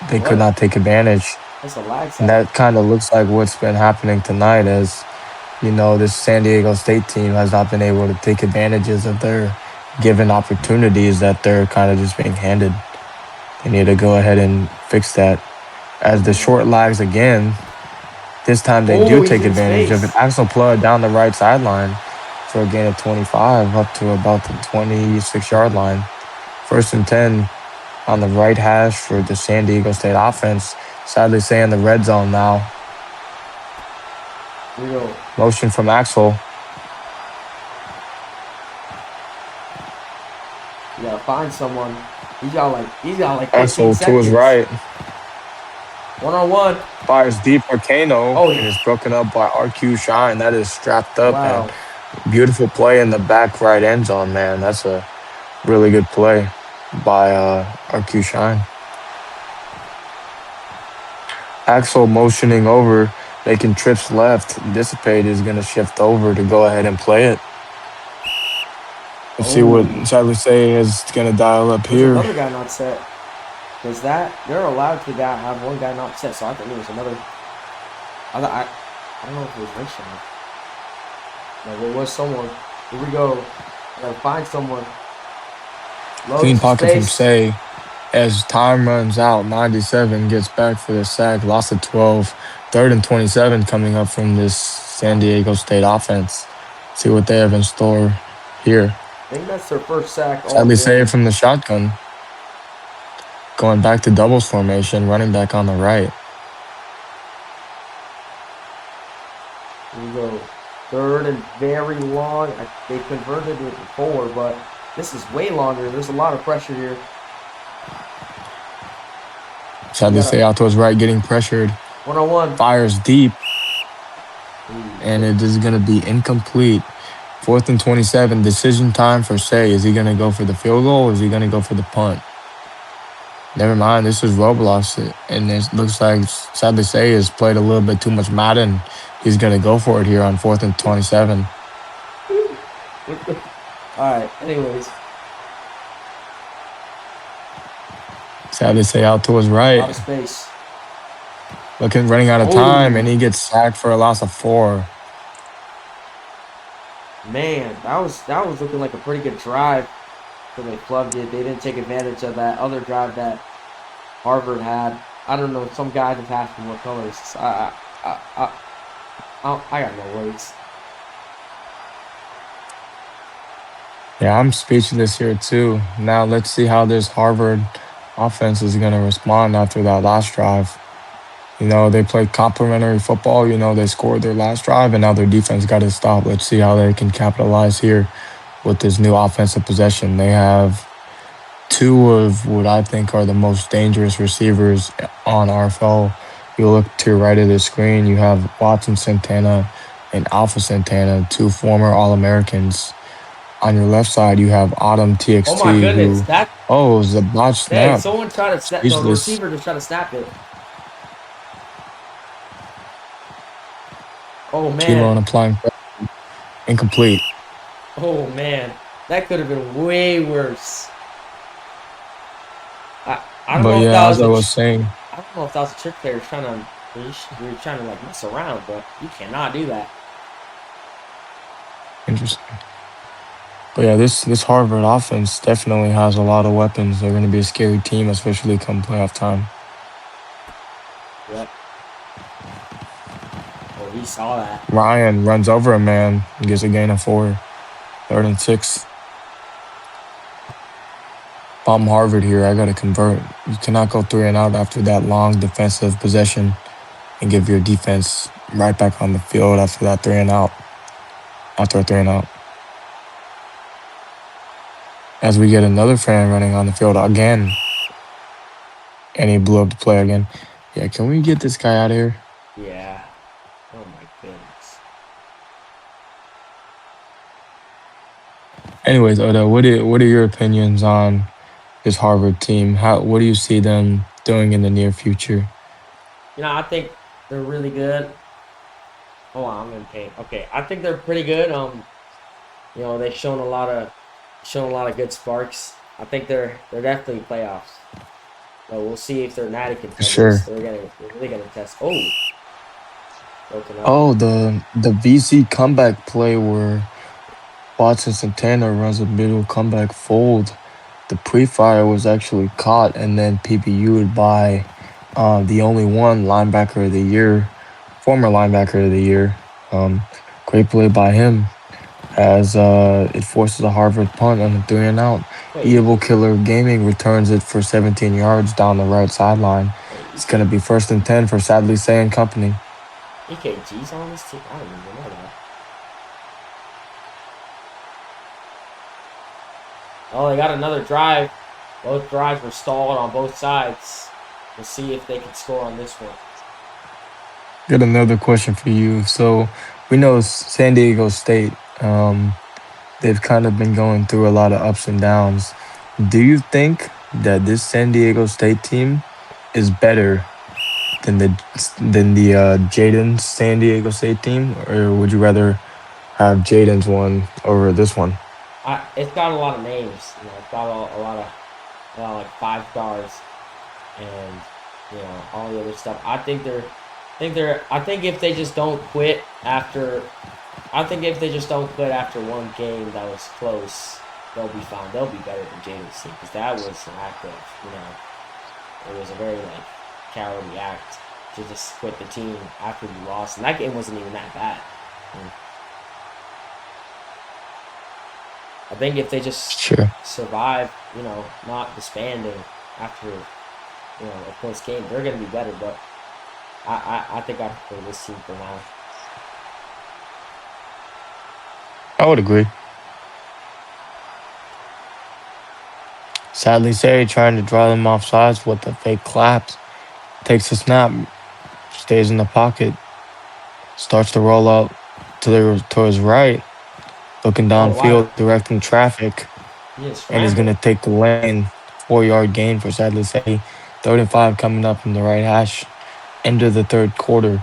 they could not take advantage. That's a lag. And that kind of looks like what's been happening tonight as, this San Diego State team has not been able to take advantages of their given opportunities that they're kind of just being handed. They need to go ahead and fix that. As the short lags again, this time they do take advantage of it. Axel Plug down the right sideline for a gain of 25 up to about the 26-yard line. 1st and 10 on the right hash for the San Diego State offense. Sadly saying the red zone now. Motion from Axel. You gotta find someone. He's got like Axel to his right. 1-on-1. Fires deep Arcano and is broken up by RQ Shine. That is strapped up. Wow. And beautiful play in the back right end zone, man. That's a really good play by RQ Shine. Axel motioning over, making trips left. Dissipate is going to shift over to go ahead and play it. Let's see what Sadly Say is going to dial up here. Another guy not set. Because they're allowed to have one guy not set. So I think there was another. I don't know if it was Rayshon. No, there was someone. Here we go. Gotta find someone. Clean pocket from Say. As time runs out, 97 gets back for the sack. Loss of 12. 3rd and 27 coming up from this San Diego State offense. See what they have in store here. I think that's their first sack. Sadly Say from the shotgun. Going back to doubles formation, running back on the right. Here we go. 3rd and very long. They converted it before, but This is way longer. There's a lot of pressure here. Sadly say out to his right, getting pressured. 1-on-1. Fires deep. And it is going to be incomplete. 4th and 27. Decision time for Say. Is he going to go for the field goal or is he going to go for the punt? Never mind. This is Roblox. And it looks like Sadly Say has played a little bit too much Madden. He's going to go for it here on 4th and 27. All right. Anyways. Sadly Say out to his A right. lot of space. Running out of time, and he gets sacked for a loss of 4. Man, that was looking like a pretty good drive. But they flubbed it. They didn't take advantage of that other drive that Harvard had. I don't know. Some guy just asked me what colors. I got no words. Yeah, I'm speechless here too. Now let's see how this Harvard offense is going to respond after that last drive. You know, they played complimentary football. You know, they scored their last drive, and now their defense got to stop. Let's see how they can capitalize here with this new offensive possession. They have 2 of what I think are the most dangerous receivers on RFL. You look to your right of the screen, you have Watson Santana and Alpha Santana, 2 former All-Americans. On your left side, you have Autumn TXT. Oh my goodness! It was a botch snap. Hey, someone tried to snap. The receiver just tried to snap it. Oh man! Kilo applying pressure. Incomplete. Oh man, that could have been way worse. I don't know if that was. As I was saying, I don't know if that was a trick player trying to. You're trying to like mess around, but you cannot do that. Interesting. But yeah, this Harvard offense definitely has a lot of weapons. They're going to be a scary team, especially come playoff time. Yep. Oh, he saw that. Ryan runs over a man and gets a gain of 4. 3rd and 6. If I'm Harvard here, I got to convert. You cannot go 3 and out after that long defensive possession and give your defense right back on the field after that 3 and out. After a 3 and out. As we get another fan running on the field again. And he blew up the play again. Yeah, can we get this guy out of here? Yeah. Oh my goodness. Anyways, Oda, what are your opinions on this Harvard team? What do you see them doing in the near future? You know, I think they're really good. Hold on, I'm in pain. Okay, I think they're pretty good. You know, they've shown a lot of good sparks. I think they're definitely playoffs. But we'll see if they're natty contenders. Sure. They're really gonna test. Oh. Oh, the VC comeback play where Watson Santana runs a middle comeback fold. The pre-fire was actually caught and then PBU'd by the only one linebacker of the year, former linebacker of the year. Great play by him as it forces a Harvard punt on the 3 and out. Evil Killer Gaming returns it for 17 yards down the right sideline. It's going to be 1st and 10 for Sadly Say and company. EKG's on this team? I don't even know that. Oh, they got another drive. Both drives were stalled on both sides. We'll see if they can score on this one. Got another question for you. So we know San Diego State, they've kind of been going through a lot of ups and downs. Do you think that this San Diego State team is better than the Jaden's San Diego State team, or would you rather have Jaden's one over this one? It's got a lot of names. You know, it's got a lot of like 5 stars, and you know all the other stuff. I think if they just don't quit after, one game that was close, they'll be fine. They'll be better than Jaden's team because that was an act of, you know, it was a very like cowardly act to just quit the team after you lost, and that game wasn't even that bad. I think if they just survive, you know, not disbanding after, you know, a close game, they're going to be better. But I think I prefer this team for now. I would agree. Sadly say, trying to draw them off sides with the fake claps. Takes a snap, stays in the pocket, starts to roll out to his right, looking Oh, wow. downfield, directing traffic, He just and he's scrambled. gonna take the lane. 4-yard gain for Sadly say. 35 coming up from the right hash. End of the third quarter.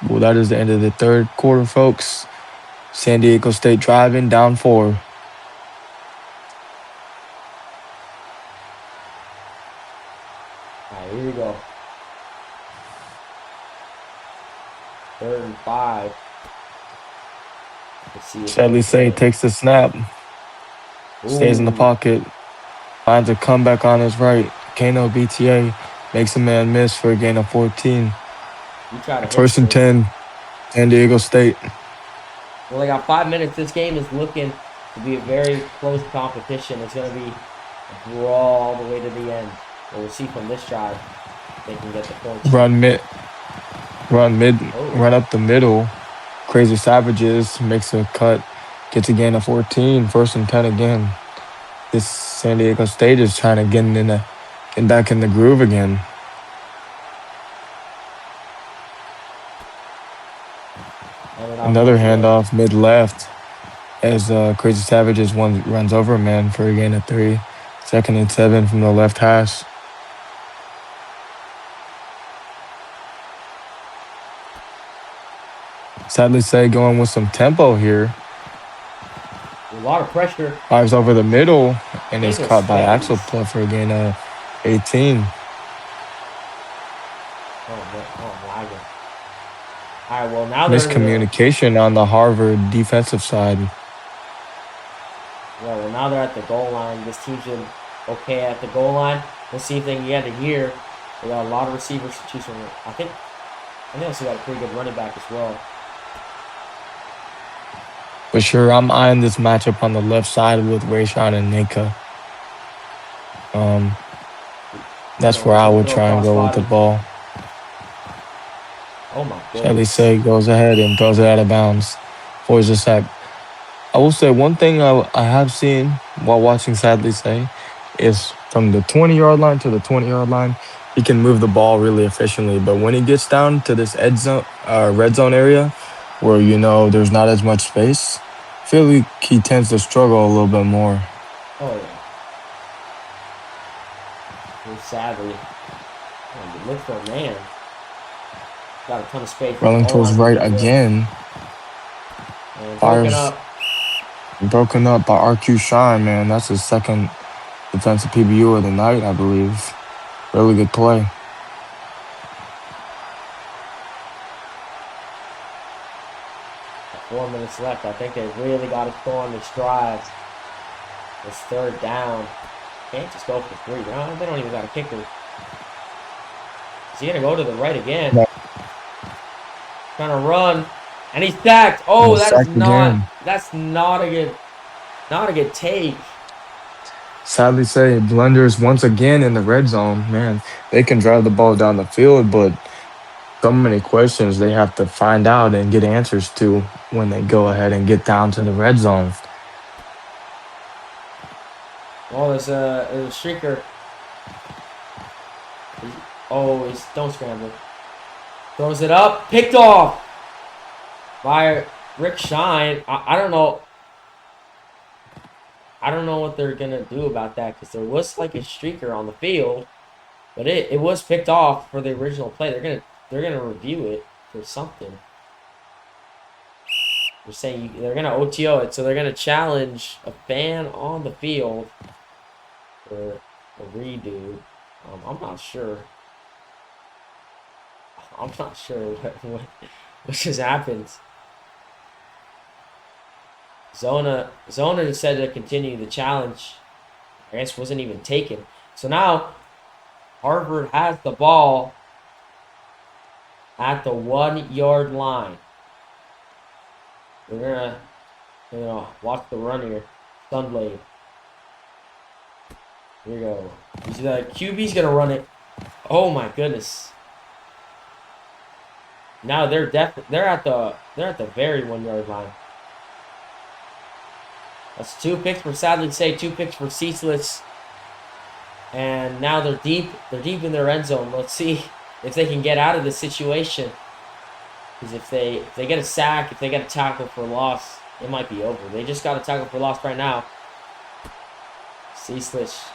Well, that is the end of the third quarter, folks. San Diego State driving down 4. All right, here we go. 3rd and 5. Let's see if Sadly they say can. takes the snap, stays in the Ooh, pocket, finds a comeback on his right. Kano BTA makes a man miss for a gain of 14. you try to hit First and something. 10, San Diego State. Well, they got 5 minutes. This game is looking to be a very close competition. It's going to be a brawl all the way to the end. But we'll see from this drive if they can get the points. Run mid, Oh, run up the middle. Crazy Savages makes a cut, gets a gain of 14. First and 10 again. This San Diego State is trying to get back in the groove again. Another handoff mid left as Crazy Savages runs over a man for a gain of 3. 2nd and 7 from the left hash. Sadly say going with some tempo here. a lot of pressure. Fires over the middle and is Into caught by space. Axel Puff for a gain of 18. Oh, man. Oh, I'm lagging. All right, well, now they're in the, Miscommunication on the Harvard defensive side. yeah, well, now they're at the goal line. This team's been okay at the goal line. Let's see if they can get it here. They got a lot of receivers to choose from. I think they also got a pretty good running back as well. For sure, I'm eyeing this matchup on the left side with Rayshawn and Nika. That's where I would try and go with the ball. Oh my Shelly goodness. Say goes ahead and throws it out of bounds. Forces a sack. I will say one thing I have seen while watching Sadly Say is from the 20-yard line to the 20-yard line, he can move the ball really efficiently. But when he gets down to this red zone area where, there's not as much space, I feel like he tends to struggle a little bit more. Oh yeah. Well, sadly, look for a man. Got a ton of space. Running towards right again. And Fires broken up by RQ Shine, man. That's his second defensive PBU of the night, I believe. Really good play. Four minutes left. I think they really got to go on this drive. It's 3rd down. Can't just go for 3. They don't even got a kicker. Is he gonna go to the right again? No. Trying to run, and he's sacked. Oh, that's not a good take. Sadly say, Blunders once again in the red zone. Man, they can drive the ball down the field, but so many questions they have to find out and get answers to when they go ahead and get down to the red zone. Oh, there's a streaker. Oh, don't scramble. Throws it up. Picked off by Rick Shine. I don't know. I don't know what they're going to do about that because there was like a streaker on the field. But it was picked off for the original play. They're gonna review it for something. They're saying they're gonna OTO it, so they're gonna challenge a fan on the field for a redo. I'm not sure. I'm not sure what just happened. Zona said to continue the challenge. I guess wasn't even taken. So now Harvard has the ball at the 1-yard line. We're gonna watch the run here. Sunblade. Here we go. The QB's gonna run it. Oh my goodness. Now they're at the very 1-yard line. That's 2 picks for Sadly Say, 2 picks for Ceaseless. And now they're deep. They're deep in their end zone. Let's see if they can get out of this situation. Because if they get a sack, if they get a tackle for loss, it might be over. They just got a tackle for loss right now. Ceaseless.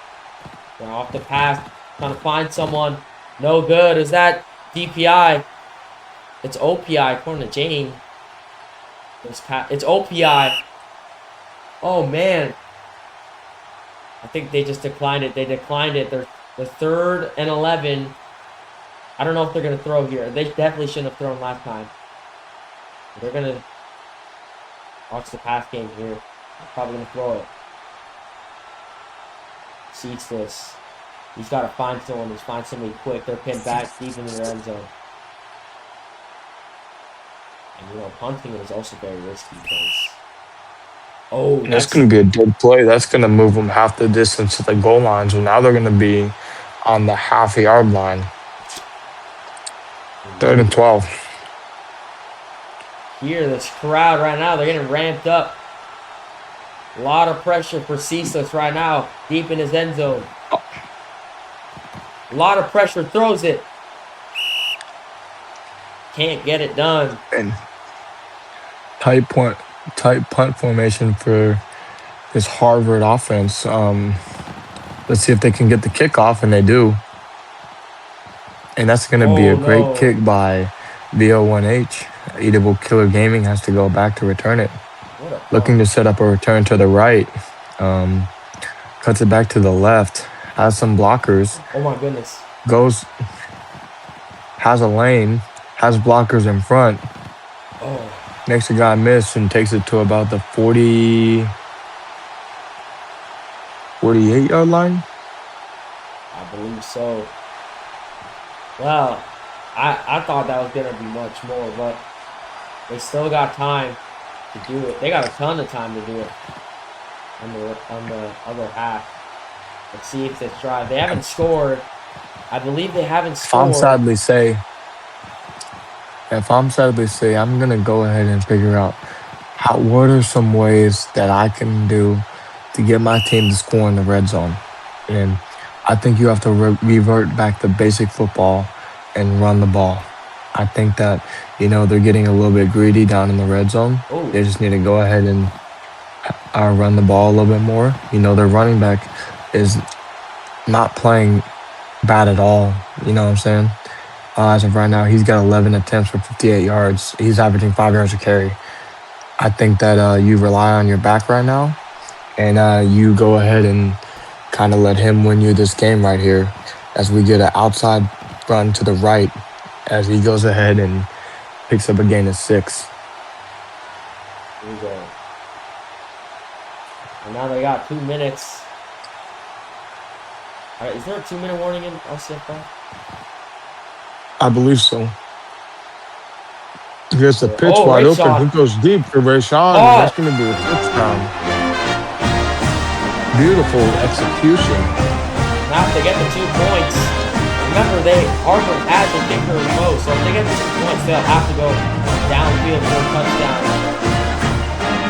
They're off the pass. Trying to find someone. No good. Is that DPI? It's OPI according to Jane. It's OPI. Oh, man. I think they just declined it. They declined it. They're 3rd and 11. I don't know if they're going to throw here. They definitely shouldn't have thrown last time. They're going to watch the pass game here. They're probably going to throw it. Ceaseless. He's got to find someone. He's find somebody quick. They're pinned back deep into their end zone. And, you know, punting is also very risky because... Oh, that's going to be a dead play. That's going to move them half the distance to the goal line. So now they're going to be on the half-yard line. 3rd and 12. Here, this crowd right now, they're getting ramped up. A lot of pressure for Ceaseless right now, deep in his end zone. A lot of pressure, throws it. Can't get it done. And tight punt formation for this Harvard offense. Let's see if they can get the kickoff, and they do. And that's going to be a great kick by VO1H. Eatable Killer Gaming has to go back to return it. Looking to set up a return to the right. Cuts it back to the left. Has some blockers. Oh, my goodness. Has a lane. Has blockers in front. Oh. Makes a guy miss and takes it to about the 48-yard line. I believe so. Well, I thought that was going to be much more, but they still got time to do it. They got a ton of time to do it on the other half. Let's see if they try. They haven't scored. I believe they haven't scored. If I'm sadly say, I'm going to go ahead and figure out what are some ways that I can do to get my team to score in the red zone. And I think you have to revert back to basic football and run the ball. I think that, you know, they're getting a little bit greedy down in the red zone. Ooh. They just need to go ahead and run the ball a little bit more. You know, their running back is not playing bad at all. You know what I'm saying? As of right now, he's got 11 attempts for 58 yards. He's averaging 5 yards a carry. I think that you rely on your back right now, and you go ahead and kind of let him win you this game right here as we get an outside run to the right as he goes ahead and picks up a gain of 6. Here we go. And now they got 2 minutes. All right, is there a 2-minute warning in LCFL? I believe so. Here's the pitch wide open. He goes deep for Rayshawn. Oh. That's going to be a touchdown. Beautiful execution. Now if they get the 2 points, remember Harvard has the kicker remote, so if they get the 2 points, they'll have to go downfield for a touchdown.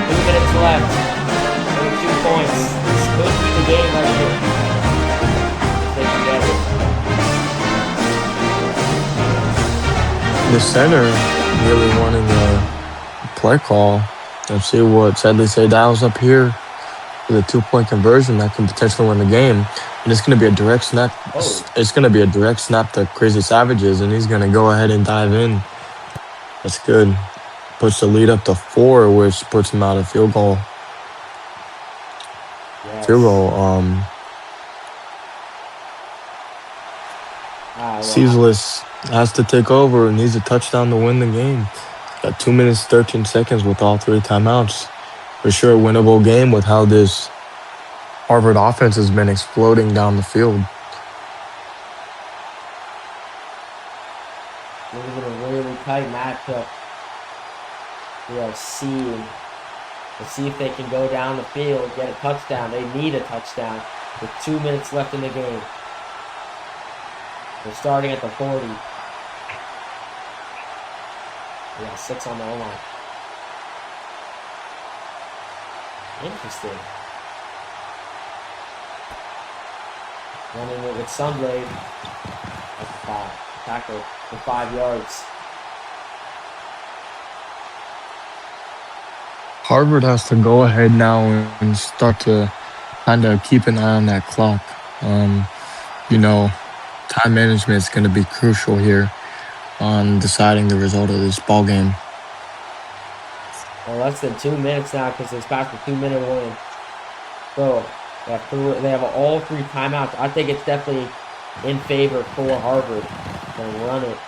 2 minutes left. Only 2 points. This could be the game right here. If they can get it. The center really wanting a play call. Let's see what Sadly Say dials up here with a 2-point conversion that can potentially win the game. And it's going to be a direct snap. Oh. It's going to be a direct snap to Crazy Savages, and he's going to go ahead and dive in. That's good. Puts the lead up to 4, which puts him out of field goal. Yes. Field goal. Ceaseless has to take over and needs a touchdown to win the game. Got 2 minutes, 13 seconds with all 3 timeouts. For sure, a winnable game with how this Harvard offense has been exploding down the field. This is a really tight matchup. We are seeing. Let's see if they can go down the field, get a touchdown. They need a touchdown with 2 minutes left in the game. They're starting at the 40. We got 6 on the O-line. Interesting. Running it with Sunblade. That's a foul. Tackle for 5 yards. Harvard has to go ahead now and start to kind of keep an eye on that clock. You know, time management is going to be crucial here on deciding the result of this ball game. Well, less than 2 minutes now because it's past the 2-minute warning. So they have all 3 timeouts. I think it's definitely in favor for Harvard. They'll run it.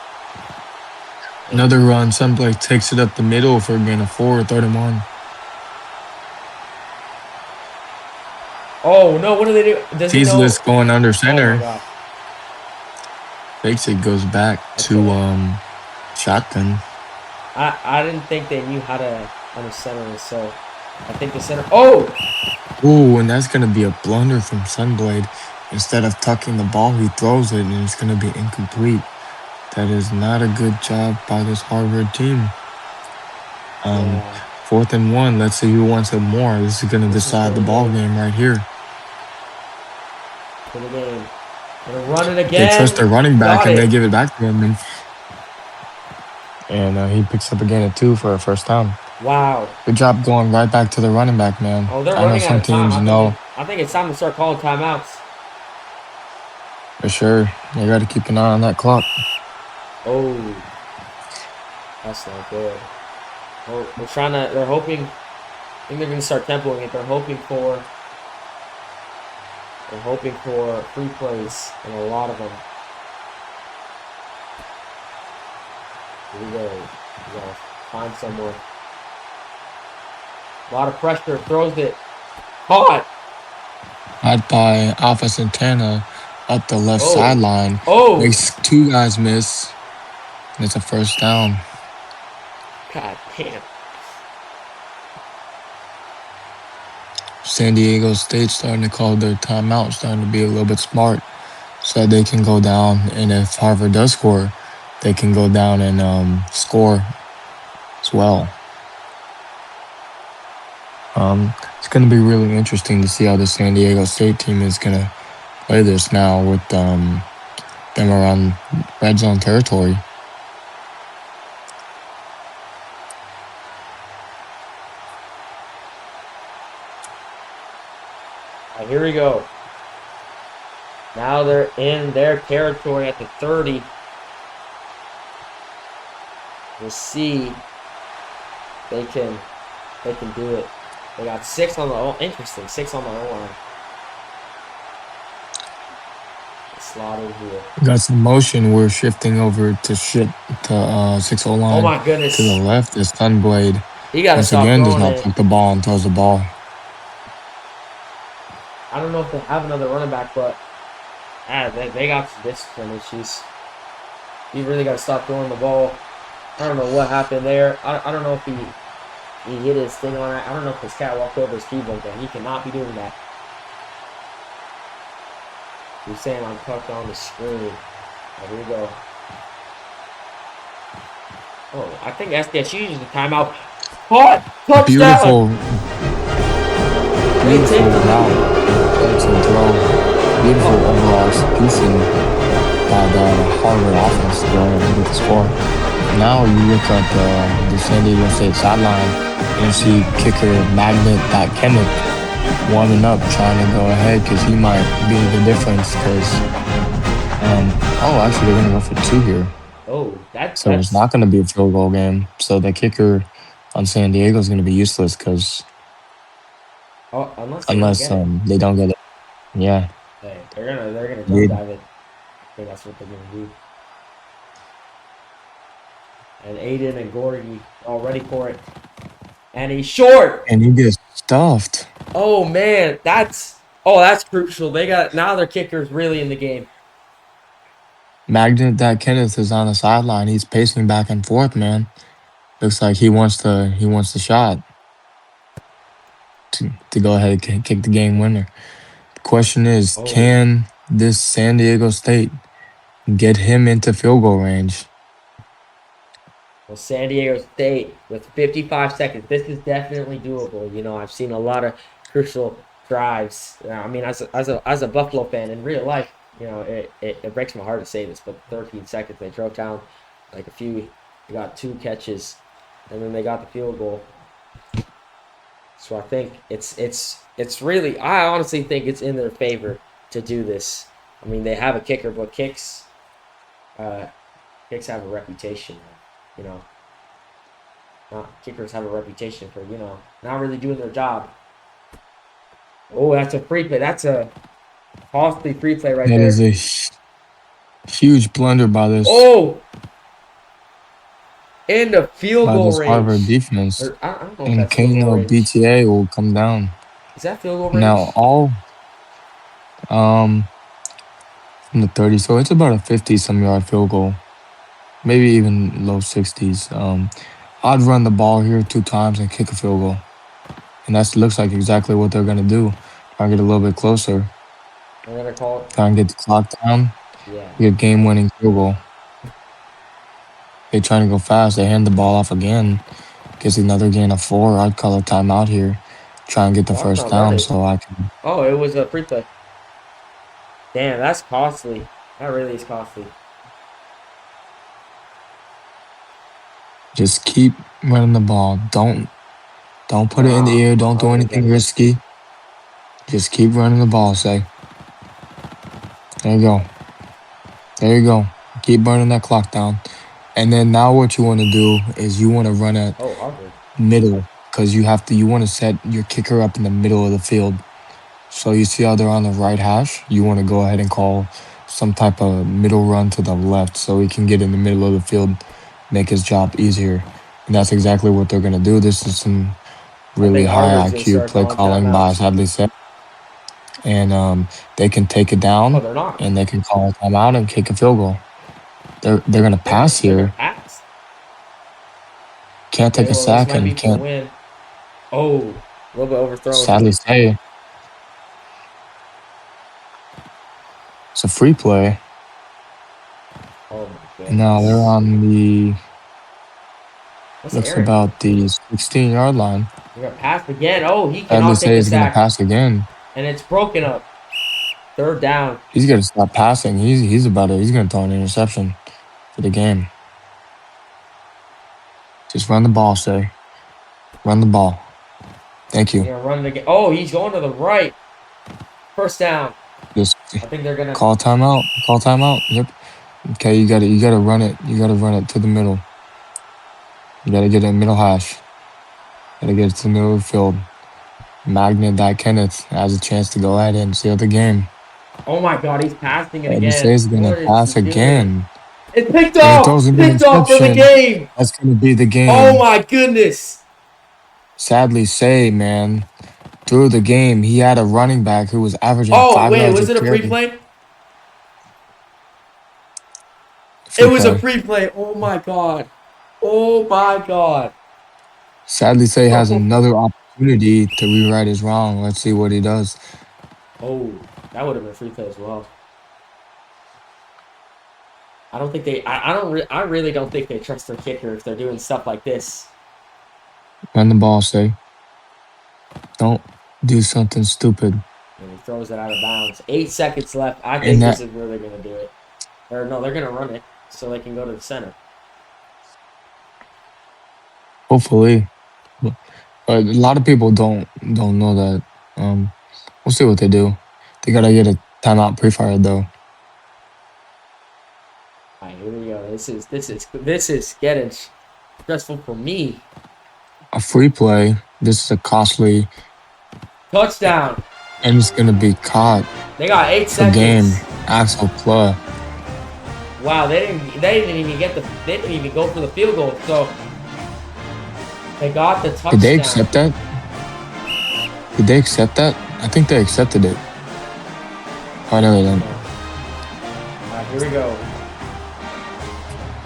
Another run. Sunblade takes it up the middle for a gain of 4, 3rd and 1. Oh no! What do they do? Does he know? Teasless going under Oh center. my god! Fakes it, goes back to shotgun. I didn't think they knew how to under center this, so I think the center. Oh! Ooh, and that's going to be a blunder from Sunblade. Instead of tucking the ball, he throws it, and it's going to be incomplete. That is not a good job by this Harvard team. Yeah. 4th and 1. Let's see who wants it more. This is going to decide the ball game right here. For the game. Gonna run it again. They trust their running back, and Got it. they give it back to him. And he picks up a gain of 2 for a first down. Wow. Good job going right back to the running back, man. Oh, they're I know running some out of time. teams I think it's time to start calling timeouts. For sure. They got to keep an eye on that clock. Oh. That's not good. Well, they're hoping, I think they're going to start tempoing it. They're hoping for free plays, and a lot of them. Here we go. We gotta find someone. A lot of pressure. Throws it. Caught. Caught by Alpha Santana up the left sideline. Oh. Makes 2 guys miss. And it's a first down. God damn. San Diego State starting to call their timeout, starting to be a little bit smart so that they can go down. And if Harvard does score, they can go down and score as well. It's going to be really interesting to see how the San Diego State team is going to play this now with them around red zone territory. All right, here we go. Now they're in their territory at the 30. We'll see. They can do it. They got 6 on the interesting. 6 on the O-line. Slotted here. Got some motion. We're shifting over to 6 O-line. Oh my goodness. To the left is Sunblade. He got to stop again, does throwing not it. tuck the ball and throws the ball. I don't know if they have another running back, but they got some discipline issues. You really got to stop throwing the ball. I don't know what happened there. I don't know if he hit his thing on it. I don't know if his cat walked over his keyboard, but he cannot be doing that. He's saying I'm tucked on the screen. Right, here we go. Oh, I think SDSU uses the timeout. Caught! Touchdown! Beautiful route. Excellent throw. Beautiful overall execution by the Harvard offense to go ahead and get the score. Now you look at the San Diego State sideline and see kicker Magnet Kenneth warming up, trying to go ahead because he might be the difference. Actually, they're going to go for 2 here. Oh, So it's not going to be a field goal game. So the kicker on San Diego is going to be useless because unless they don't get it. Yeah. Hey, they're gonna jump dive it. I think that's what they're gonna do. And Aiden and Gordy all ready for it. And he's short. And he gets stuffed. Oh man, that's crucial. Now their kicker's really in the game. Magnet Kenneth is on the sideline. He's pacing back and forth, man. Looks like he wants the shot to go ahead and kick the game winner. The question is, can this San Diego State get him into field goal range? Well, San Diego State with 55 seconds. This is definitely doable. You know, I've seen a lot of crucial drives. I mean, as a Buffalo fan in real life, you know, it breaks my heart to say this, but 13 seconds they drove down like a few. They got 2 catches, and then they got the field goal. So I think it's really. I honestly think it's in their favor to do this. I mean, they have a kicker, but kicks have a reputation. You know, kickers have a reputation for, you know, not really doing their job. Oh, that's a free play. That's a costly free play right That there. is a huge blunder by this in the field goal range. Harvard defense. Or, I don't know if And that's field goal Kano range. BTA will come down. Is that field goal range? Now from the 30, so it's about a 50-some yard field goal, maybe even low 60s. I'd run the ball here 2 times and kick a field goal, and that looks like exactly what they're gonna do. Try and get a little bit closer. They're gonna call it. Try and get the clock down. Yeah. Get game-winning field goal. They trying to go fast. They hand the ball off again. Gets another gain of 4. I'd call a timeout here. Try and get the first down so I can. Oh, it was a free play. Damn, that's costly. That really is costly. Just keep running the ball. Don't put it in the air. Don't do anything risky. Just keep running the ball, say. There you go. There you go. Keep burning that clock down. And then now what you want to do is you want to run it middle, because you want to set your kicker up in the middle of the field. So you see how they're on the right hash? You want to go ahead and call some type of middle run to the left so he can get in the middle of the field, make his job easier. And that's exactly what they're going to do. This is some really high IQ play calling by Sadly Say. And they can take it down, and they can call a timeout and kick a field goal. They're going to pass here. Can't take a sack and can't. Oh, a little bit overthrown. Sadly Say. It's a free play. Oh my goodness. Now they're on the. Looks about the 16-yard line. They're gonna pass again. Oh, he cannot take a he's sack. Gonna pass again. And it's broken up. 3rd down. He's gonna stop passing. He's gonna throw an interception for the game. Just run the ball, say. Run the ball. Thank you. He's gonna run it again. Oh, he's going to the right. 1st down. Just I think they're gonna call timeout. Call timeout. Yep. Okay, you gotta run it. You gotta run it to the middle. You gotta get it middle hash. Gotta get it to the middle of the field. Magnet that Kenneth has a chance to go ahead and seal the game. Oh my God, he's passing it again. He's gonna pass again. It's picked off. Picked off for the game. That's gonna be the game. Oh my goodness. Sadly Say, man, through the game, he had a running back who was averaging 5 yards. Oh wait, was it a free play? It was a free play. Oh my God. Oh my God. Sadly Say has another opportunity to rewrite his wrong. Let's see what he does. Oh, that would have been a free play as well. I don't think they. I really don't think they trust their kicker if they're doing stuff like this. Run the ball, Say. Don't do something stupid. And he throws it out of bounds. 8 seconds left. I think this is where they're gonna do it. Or no, they're gonna run it so they can go to the center. Hopefully, but a lot of people don't know that. We'll see what they do. They gotta get a timeout pre-fired though. All right, here we go. This is getting stressful for me. A free play. This is a costly touchdown, and it's gonna be caught. They got 8 seconds. Game. Axel Plug. Wow, they didn't even go for the field goal. So they got the touchdown. Did they accept that? Did they accept that? I think they accepted it. Oh, no, they didn't. All right, here we go.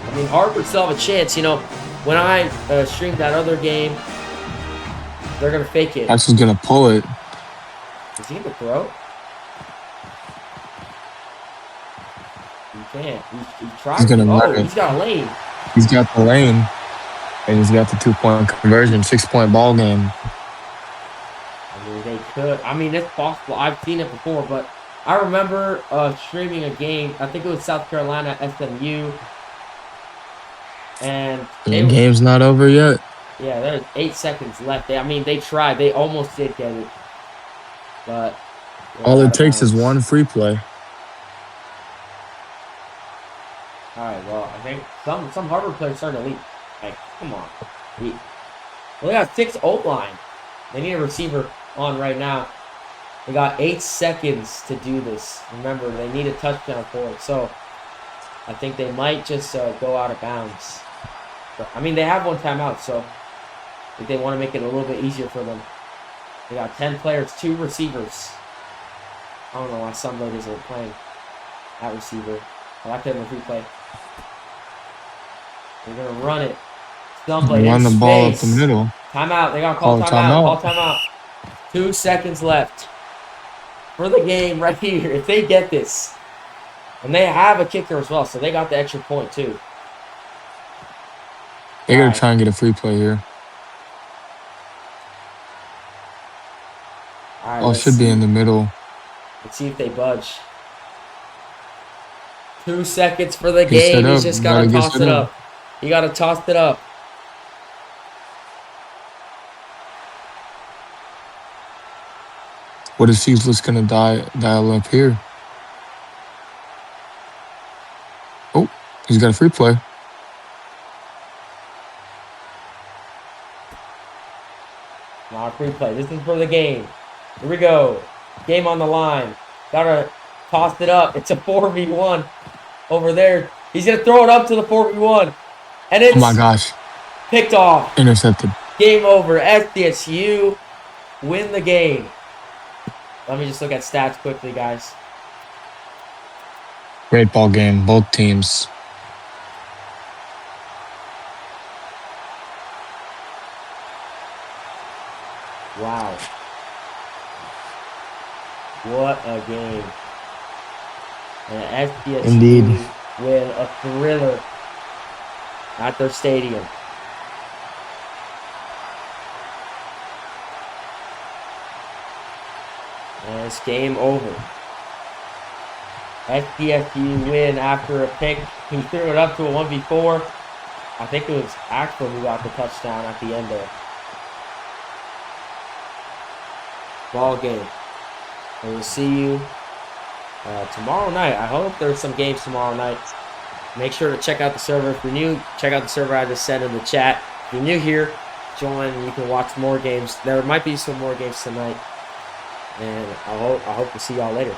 I mean, Harvard still have a chance. You know, when I streamed that other game, they're going to fake it. Axel's going to pull it. Is he going to throw? He can't. He tried. He's going to run it. He's got a lane. He's got the lane. And he's got the 2-point conversion, 6-point ball game. I mean, they could. I mean, it's possible. I've seen it before, but I remember streaming a game. I think it was South Carolina SMU, and The game's not over yet. yeah, there's 8 seconds left. I mean, they tried. They almost did get it, but All it takes is one free play. All right. Well, I think some Harvard players starting to leave. Like, come on. Well, they got 6 old line. They need a receiver on right now. They got 8 seconds to do this. Remember, they need a touchdown for it. So, I think they might just go out of bounds. But, I mean, they have one timeout, so I think they want to make it a little bit easier for them. They got 10 players, 2 receivers. I don't know why some ladies are playing that receiver. I like that in the free play. They're going to run it. Somebody Run the ball up space. the middle. Timeout. They got to call timeout. Call timeout. 2 seconds left for the game right here. If they get this. And they have a kicker as well, so they got the extra point too. They got to try and get a free play here. All right, Oh, it should be in the middle. Let's see if they budge. 2 seconds for the game. He's just got to toss it up. You got to toss it up. What is Ceaseless going to dial up here? Oh, he's got a free play. Not a free play. This is for the game. Here we go. Game on the line. Gotta toss it up. It's a 4v1 over there. He's gonna throw it up to the 4v1. And it's oh my gosh. Picked off. Intercepted. Game over. SDSU win the game. Let me just look at stats quickly, guys. Great ball game, both teams. Wow. What a game. And SDSU Indeed. win a thriller at their stadium. And it's game over. SDSU win after a pick. He threw it up to a 1v4. I think it was Axel who got the touchdown at the end there. Ball game. And we'll see you tomorrow night. I hope there's some games tomorrow night. Make sure to check out the server. If you're new, check out the server I just sent in the chat. If you're new here, join. You can watch more games. There might be some more games tonight. And I hope to see y'all later.